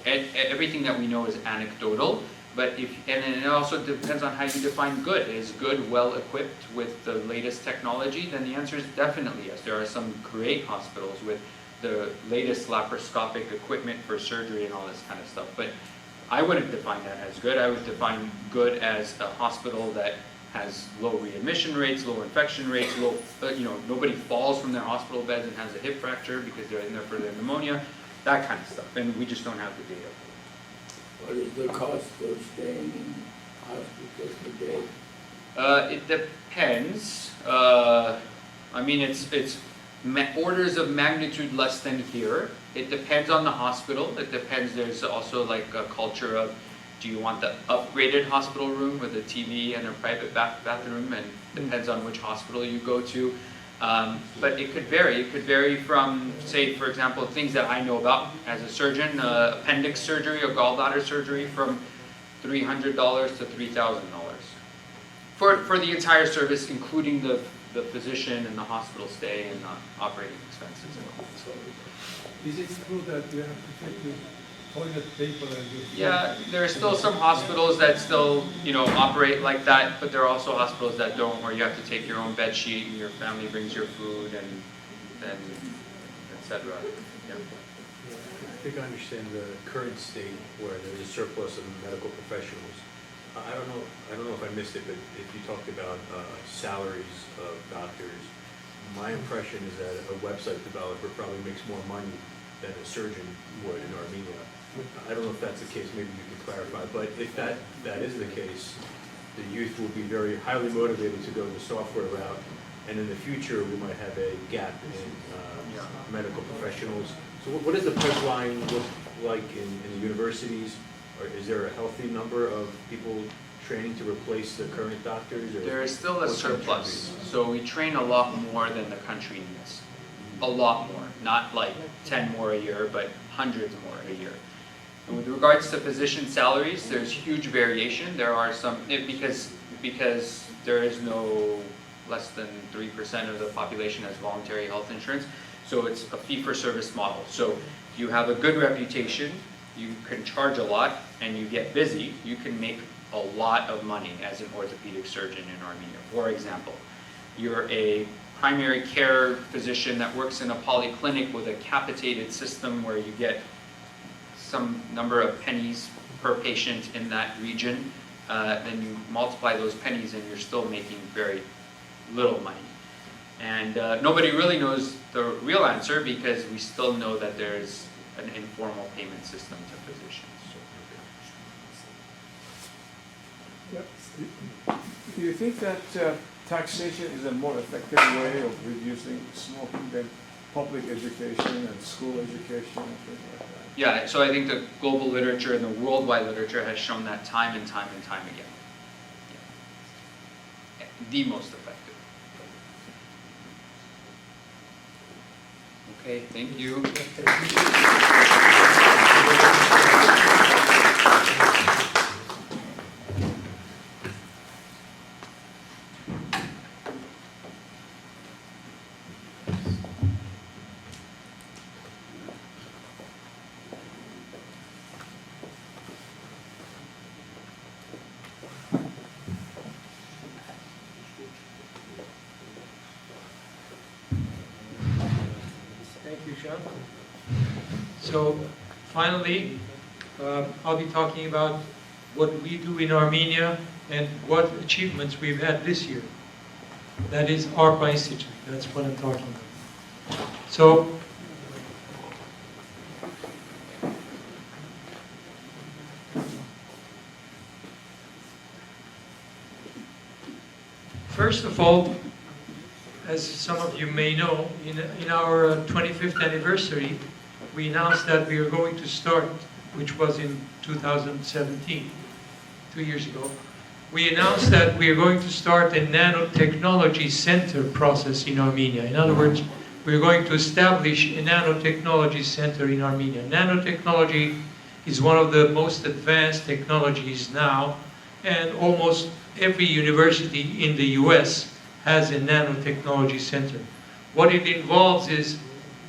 Everything that we know is anecdotal. But and it also depends on how you define good. Is good well equipped with the latest technology? Then the answer is definitely yes. There are some great hospitals with the latest laparoscopic equipment for surgery and all this kind of stuff. But I wouldn't define that as good. I would define good as a hospital that has low readmission rates, low infection rates, nobody falls from their hospital beds and has a hip fracture because they're in there for their pneumonia, that kind of stuff. And we just don't have the data. What is the cost for staying in hospital per day? It depends. I mean, it's orders of magnitude less than here. It depends on the hospital. It depends. There's also like a culture of, do you want the upgraded hospital room with a TV and a private bathroom? And depends on which hospital you go to. But it could vary. It could vary from, say, for example, things that I know about as a surgeon, appendix surgery or gallbladder surgery, from $300 to $3,000 for the entire service, including the physician and the hospital stay and the operating expenses and all. Is it true that you have to take the toilet paper and you... Yeah, there are still some hospitals that still, operate like that, but there are also hospitals that don't, where you have to take your own bed sheet and your family brings your food and etc. Yeah. I think I understand the current state where there's a surplus of medical professionals. I don't know if I missed it, but if you talked about salaries of doctors, my impression is that a website developer probably makes more money than a surgeon would in Armenia. I don't know if that's the case, maybe you can clarify, but if that is the case, the youth will be very highly motivated to go the software route, and in the future we might have a gap in medical professionals. So what does the pipeline look like in the universities? Or is there a healthy number of people training to replace the current doctors? Or there is still a surplus, so we train a lot more than the country needs. A lot more, not like 10 more a year, but hundreds more a year. And with regards to physician salaries, there's huge variation. There are some, because there is no less than 3% of the population has voluntary health insurance, so it's a fee-for-service model. So you have a good reputation, you can charge a lot, and you get busy, you can make a lot of money as an orthopedic surgeon in Armenia. For example, you're a primary care physician that works in a polyclinic with a capitated system where you get some number of pennies per patient in that region, then you multiply those pennies and you're still making very little money. And nobody really knows the real answer because we still know that there's an informal payment system to physicians. Yep. Do you think that taxation is a more effective way of reducing smoking than public education and school education and things like that? Yeah, so I think the global literature and the worldwide literature has shown that time and time and time again. Yeah. The most effective. Okay, thank you. Shant. So finally, I'll be talking about what we do in Armenia and what achievements we've had this year. That is ARPA Institute. That's what I'm talking about. So, first of all, as some of you may know, in our 25th anniversary, we announced that we are going to start, which was in 2017, 2 years ago. We announced that we are going to start a nanotechnology center process in Armenia. In other words, we're going to establish a nanotechnology center in Armenia. Nanotechnology is one of the most advanced technologies now, and almost every university in the US has a nanotechnology center. What it involves is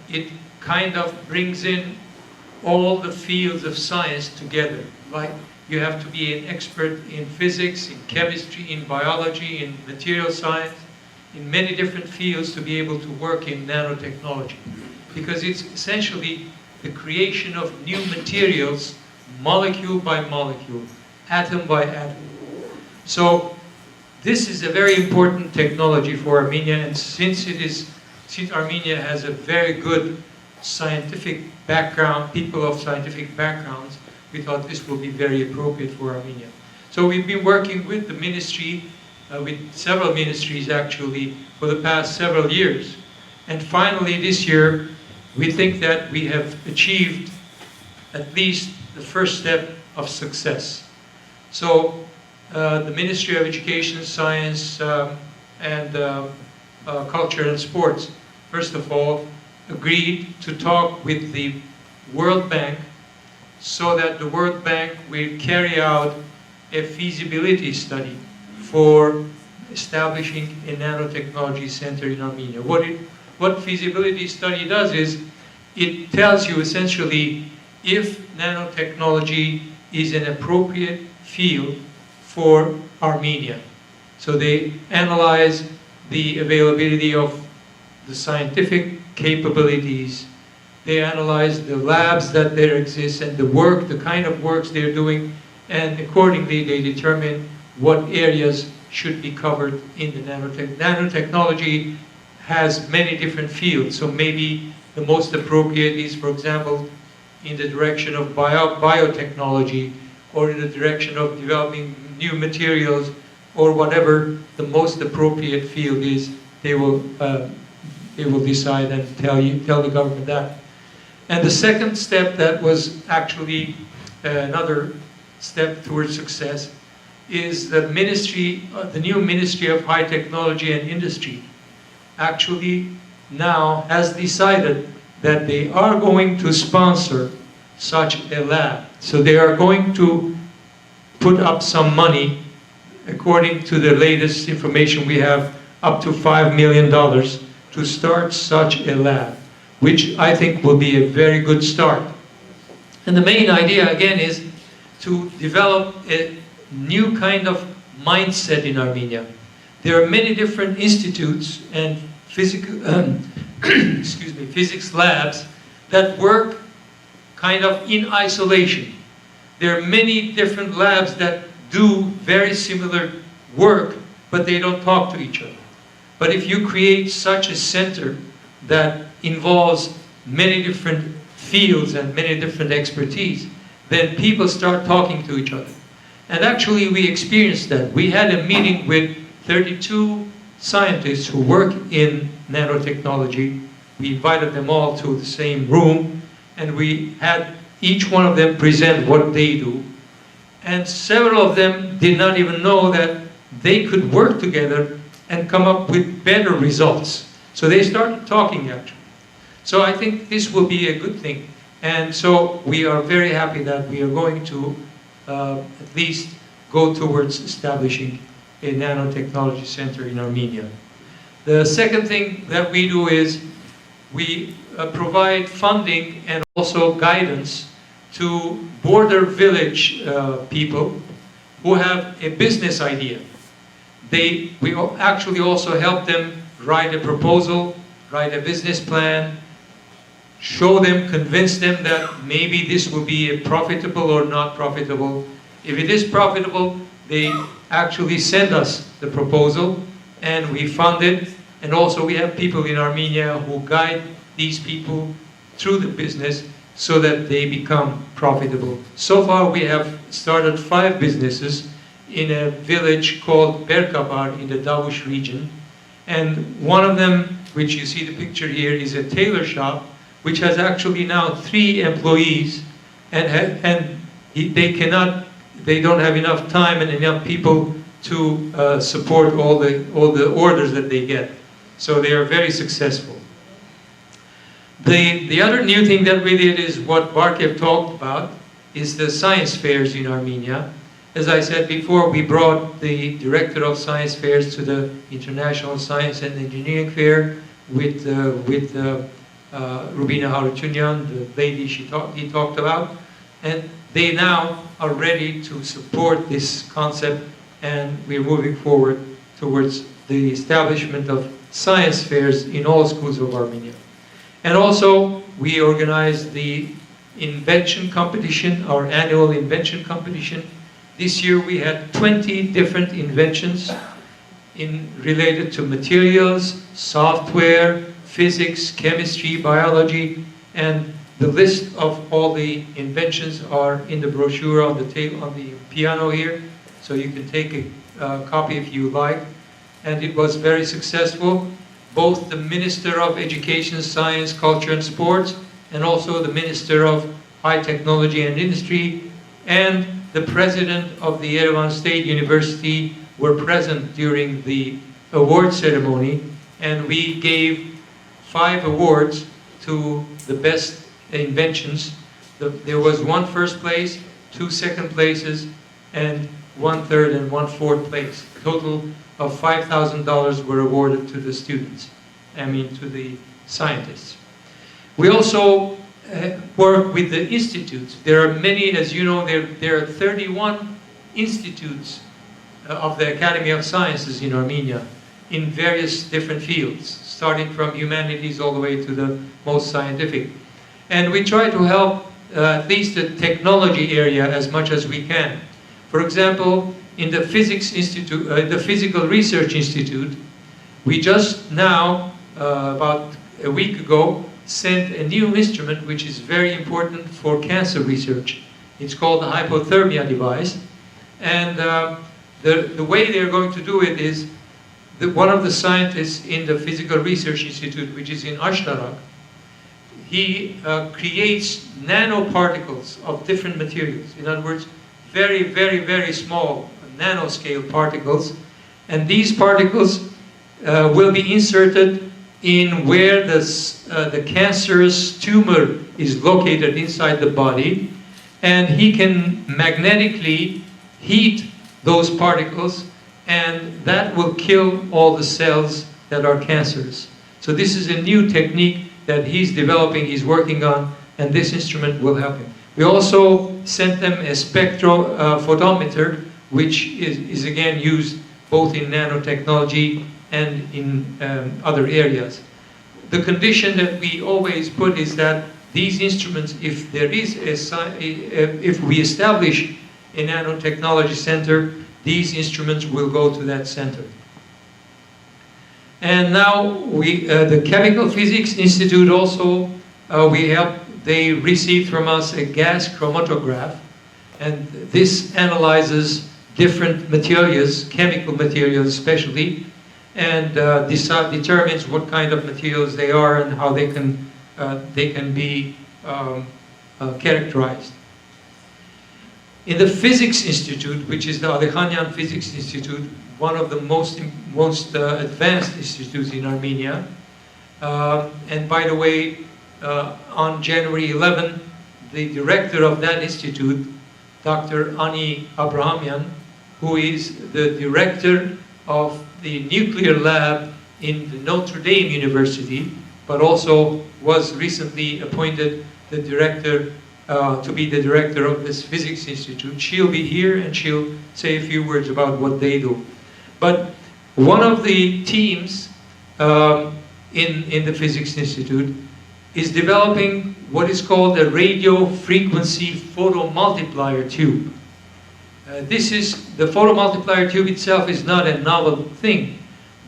it kind of brings in all the fields of science together. Like you have to be an expert in physics, in chemistry, in biology, in material science, in many different fields to be able to work in nanotechnology. Because it's essentially the creation of new materials, molecule by molecule, atom by atom. So this is a very important technology for Armenia, and since Armenia has a very good scientific background, people of scientific backgrounds, we thought this will be very appropriate for Armenia. So we've been working with the ministry, with several ministries actually, for the past several years. And finally this year, we think that we have achieved at least the first step of success. So the Ministry of Education, Science, and Culture and Sports, first of all, agreed to talk with the World Bank so that the World Bank will carry out a feasibility study for establishing a nanotechnology center in Armenia. What feasibility study does is it tells you essentially if nanotechnology is an appropriate field for Armenia. So they analyze the availability of the scientific capabilities, they analyze the labs that there exist and the work, the kind of works they're doing, and accordingly they determine what areas should be covered in the nanotech. Nanotechnology has many different fields, so maybe the most appropriate is, for example, in the direction of biotechnology, or in the direction of developing new materials, or whatever the most appropriate field is, they will decide and tell the government that. And the second step that was actually another step towards success is the ministry, the new Ministry of High Technology and Industry actually now has decided that they are going to sponsor such a lab. So they are going to put up some money, according to the latest information we have, up to $5 million to start such a lab, which I think will be a very good start. And the main idea, again, is to develop a new kind of mindset in Armenia. There are many different institutes and physics labs that work kind of in isolation. There are many different labs that do very similar work, but they don't talk to each other. But if you create such a center that involves many different fields and many different expertise, then people start talking to each other. And actually we experienced that. We had a meeting with 32 scientists who work in nanotechnology. We invited them all to the same room, and we had each one of them present what they do. And several of them did not even know that they could work together and come up with better results. So they started talking actually. So I think this will be a good thing. And so we are very happy that we are going to at least go towards establishing a nanotechnology center in Armenia. The second thing that we do is we provide funding and also guidance to border village people who have a business idea. We actually also help them write a proposal, write a business plan, show them, convince them that maybe this will be profitable or not profitable. If it is profitable, they actually send us the proposal and we fund it. And also we have people in Armenia who guide these people through the business so that they become profitable. So far we have started 5 businesses in a village called Barkev in the Davush region. And one of them, which you see the picture here, is a tailor shop, which has actually now 3 employees, and they don't have enough time and enough people to support all the orders that they get. So they are very successful. The other new thing that we did is what Barkev talked about, is the science fairs in Armenia. As I said before, we brought the director of science fairs to the International Science and Engineering Fair with Rubina Harutyunyan, the lady he talked about, and they now are ready to support this concept, and we're moving forward towards the establishment of science fairs in all schools of Armenia. And also, we organized the invention competition, our annual invention competition. This year we had 20 different inventions related to materials, software, physics, chemistry, biology, and the list of all the inventions are in the brochure on the piano here, so you can take a copy if you like. And it was very successful. Both the Minister of Education, Science, Culture and Sports, and also the Minister of High Technology and Industry, and the President of the Yerevan State University were present during the award ceremony, and we gave 5 awards to the best inventions. There was 1 first place, 2 second places, and 1 third and 1 fourth place. A total of $5,000 were awarded to the students, to the scientists. We also work with the institutes. There are many, as you know, there are 31 institutes of the Academy of Sciences in Armenia in various different fields, starting from humanities all the way to the most scientific. And we try to help at least the technology area as much as we can. For example, in the Physics Institute, the Physical Research Institute, we just now, about a week ago, sent a new instrument which is very important for cancer research. It's called the hypothermia device. And the way they're going to do it is one of the scientists in the Physical Research Institute, which is in Ashtarak, he creates nanoparticles of different materials. In other words, very, very, very small nanoscale particles. And these particles will be inserted in where the cancerous tumor is located inside the body. And he can magnetically heat those particles, and that will kill all the cells that are cancerous. So this is a new technique that he's developing, he's working on, and this instrument will help him. We also sent them a spectrophotometer, which is again used both in nanotechnology and in other areas. The condition that we always put is that these instruments, if we establish a nanotechnology center, these instruments will go to that center. And now the Chemical Physics Institute also, they received from us a gas chromatograph, and this analyzes different materials, chemical materials especially, and determines what kind of materials they are and how they can be characterized. In the Physics Institute, which is the Alekhanyan Physics Institute, one of the most advanced institutes in Armenia, and by the way, on January 11, the director of that institute, Dr. Ani Abrahamian, who is the director of the nuclear lab in the Notre Dame University, but also was recently appointed the director to be the director of this Physics Institute. She'll be here and she'll say a few words about what they do. But one of the teams in the Physics Institute is developing what is called a radio frequency photomultiplier tube. The photomultiplier tube itself is not a novel thing,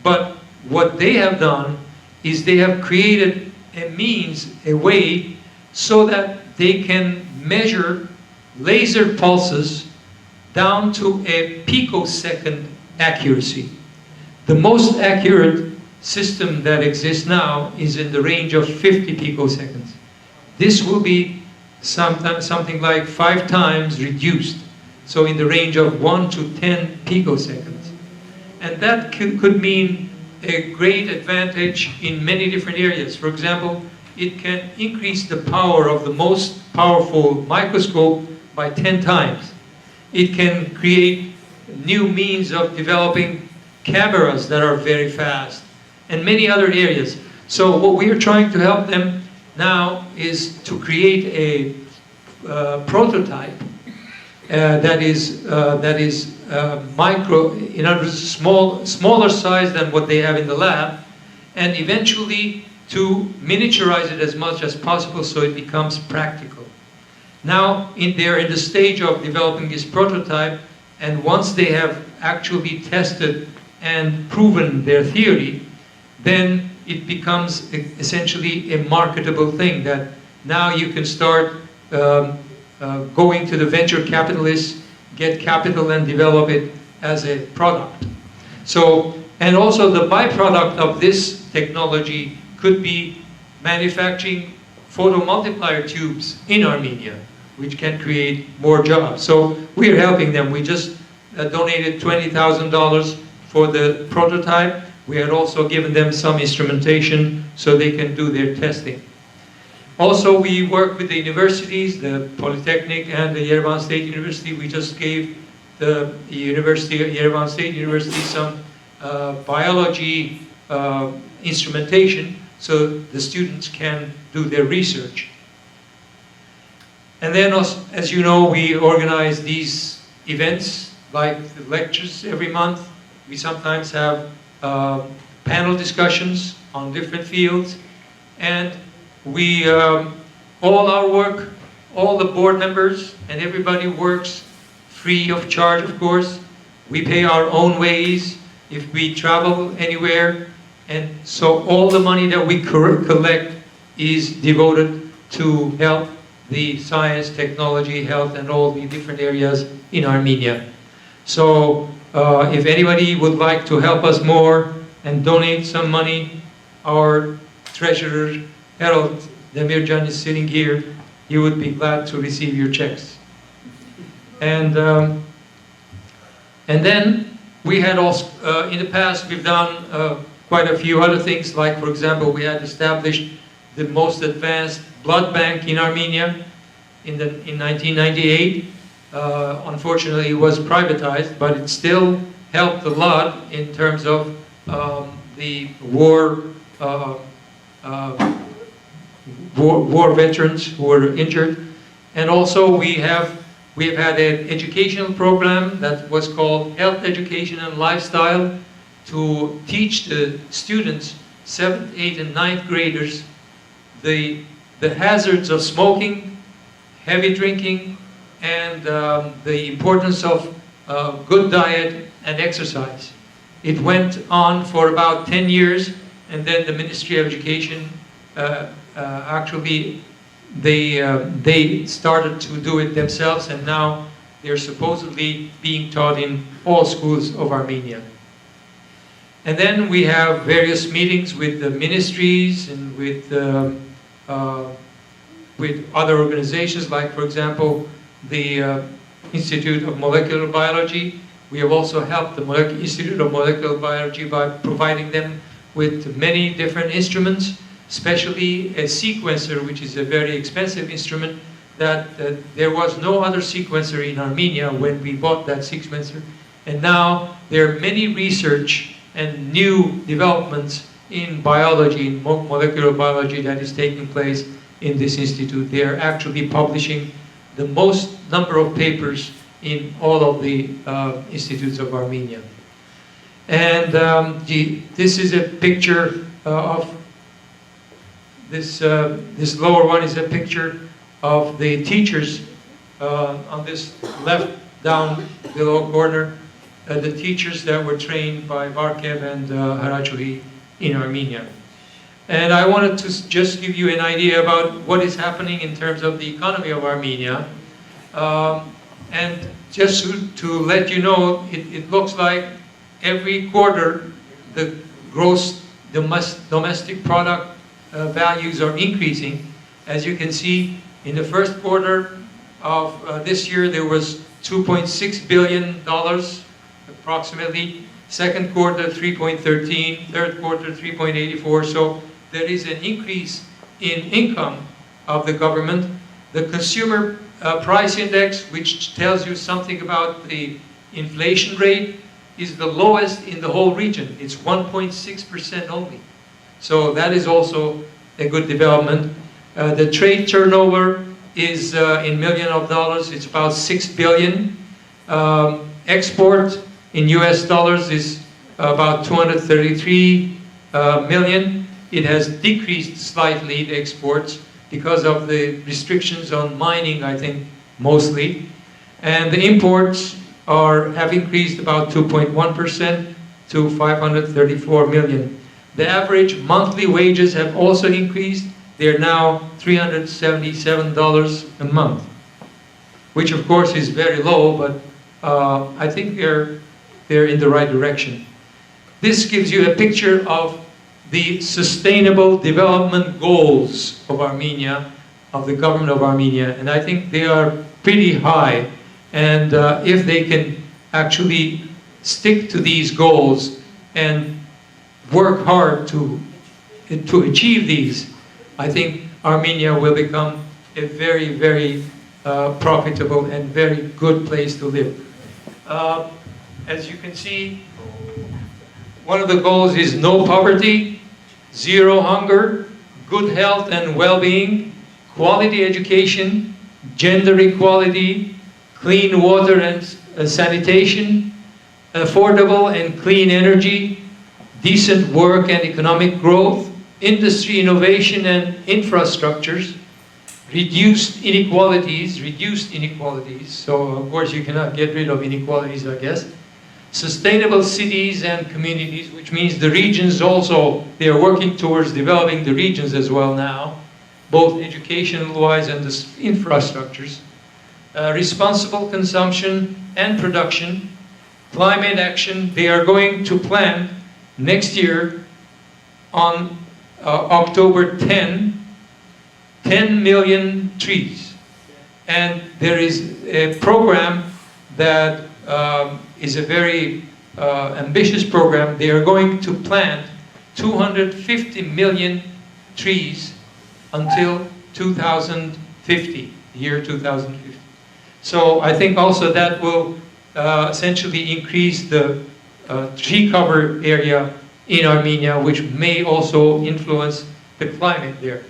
but what they have done is they have created a way so that they can measure laser pulses down to a picosecond accuracy. The most accurate system that exists now is in the range of 50 picoseconds. This will be something like 5 times reduced, so in the range of 1 to 10 picoseconds. And that could mean a great advantage in many different areas. For example, it can increase the power of the most powerful microscope by 10 times. It can create new means of developing cameras that are very fast, and many other areas. So what we are trying to help them now is to create a prototype that is micro, in other words, smaller size than what they have in the lab, and eventually to miniaturize it as much as possible so it becomes practical. Now they're in the stage of developing this prototype, and once they have actually tested and proven their theory, then it becomes essentially a marketable thing that now you can start going to the venture capitalists, get capital and develop it as a product. So, and also the byproduct of this technology could be manufacturing photomultiplier tubes in Armenia, which can create more jobs. So we are helping them. We just donated $20,000 for the prototype. We had also given them some instrumentation so they can do their testing. Also, we work with the universities, the Polytechnic and the Yerevan State University. We just gave the Yerevan State University some biology instrumentation so the students can do their research. And then, as you know, we organize these events like the lectures every month. We sometimes have panel discussions on different fields, and we, all our work, all the board members and everybody works free of charge, of course. We pay our own ways if we travel anywhere, and so all the money that we collect is devoted to help the science, technology, health, and all the different areas in Armenia. So if anybody would like to help us more and donate some money, our treasurer, Harold Demirjan, is sitting here. He would be glad to receive your checks. And then we had also, in the past, we've done quite a few other things, like, for example, we had established the most advanced blood bank in Armenia in 1998. Unfortunately, it was privatized, but it still helped a lot in terms of the war veterans who were injured. And also we have had an educational program that was called Health Education and Lifestyle to teach the students, 7th, 8th, and 9th graders, the hazards of smoking, heavy drinking, and the importance of good diet and exercise. It went on for about 10 years, and then the Ministry of Education actually they started to do it themselves, and now they're supposedly being taught in all schools of Armenia. And then we have various meetings with the ministries and with other organizations, like, for example, the Institute of Molecular Biology. We have also helped the Institute of Molecular Biology by providing them with many different instruments, especially a sequencer, which is a very expensive instrument that there was no other sequencer in Armenia when we bought that sequencer. And now there are many research and new developments in biology, in molecular biology, that is taking place in this institute. They are actually publishing the most number of papers in all of the institutes of Armenia. And this is a picture of this lower one is a picture of the teachers on this left down below corner, the teachers that were trained by Barkev and Harachovi in Armenia. And I wanted to just give you an idea about what is happening in terms of the economy of Armenia. And just to let you know, it looks like every quarter the gross domestic product values are increasing. As you can see, in the first quarter of this year, there was $2.6 billion approximately. Second quarter, 3.13. Third quarter, 3.84. So there is an increase in income of the government. The consumer price index, which tells you something about the inflation rate, is the lowest in the whole region. It's 1.6% only. So that is also a good development. The trade turnover is in millions of dollars. It's about $6 billion. Export in US dollars is about 233 million. It has decreased slightly, the exports, because of the restrictions on mining, I think, mostly. And the imports have increased about 2.1% to 534 million. The average monthly wages have also increased. They're now $377 a month, which of course is very low, but I think they're in the right direction. This gives you a picture of the sustainable development goals of Armenia, of the government of Armenia, and I think they are pretty high. And if they can actually stick to these goals and work hard to achieve these, I think Armenia will become a very, very profitable and very good place to live. As you can see, one of the goals is no poverty, zero hunger, good health and well-being, quality education, gender equality, clean water and sanitation, affordable and clean energy, decent work and economic growth, industry innovation and infrastructures, reduced inequalities, so of course you cannot get rid of inequalities, I guess, sustainable cities and communities, which means the regions also, they are working towards developing the regions as well now, both educational-wise and the infrastructures, responsible consumption and production, climate action. They are going to plant next year on October 10 million trees. And there is a program that is a very ambitious program. They are going to plant 250 million trees until 2050, the year 2050. So I think also that will essentially increase the tree cover area in Armenia, which may also influence the climate there.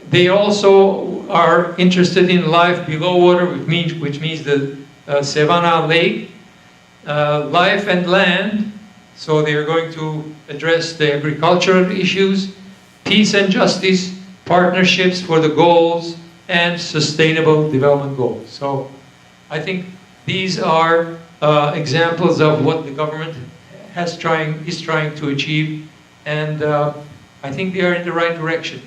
They also are interested in life below water, which means the Savannah Lake, life and land, so they are going to address the agricultural issues, peace and justice, partnerships for the goals, and sustainable development goals. So I think these are examples of what the government is trying to achieve, and I think they are in the right direction.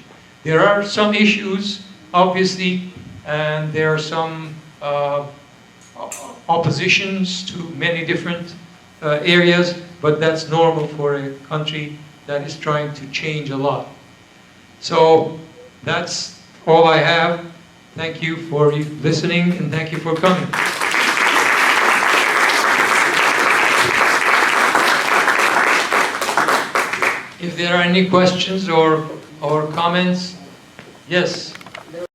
There are some issues, obviously, and there are some oppositions to many different areas, but that's normal for a country that is trying to change a lot. So that's all I have. Thank you for listening, and thank you for coming. If there are any questions or comments, yes.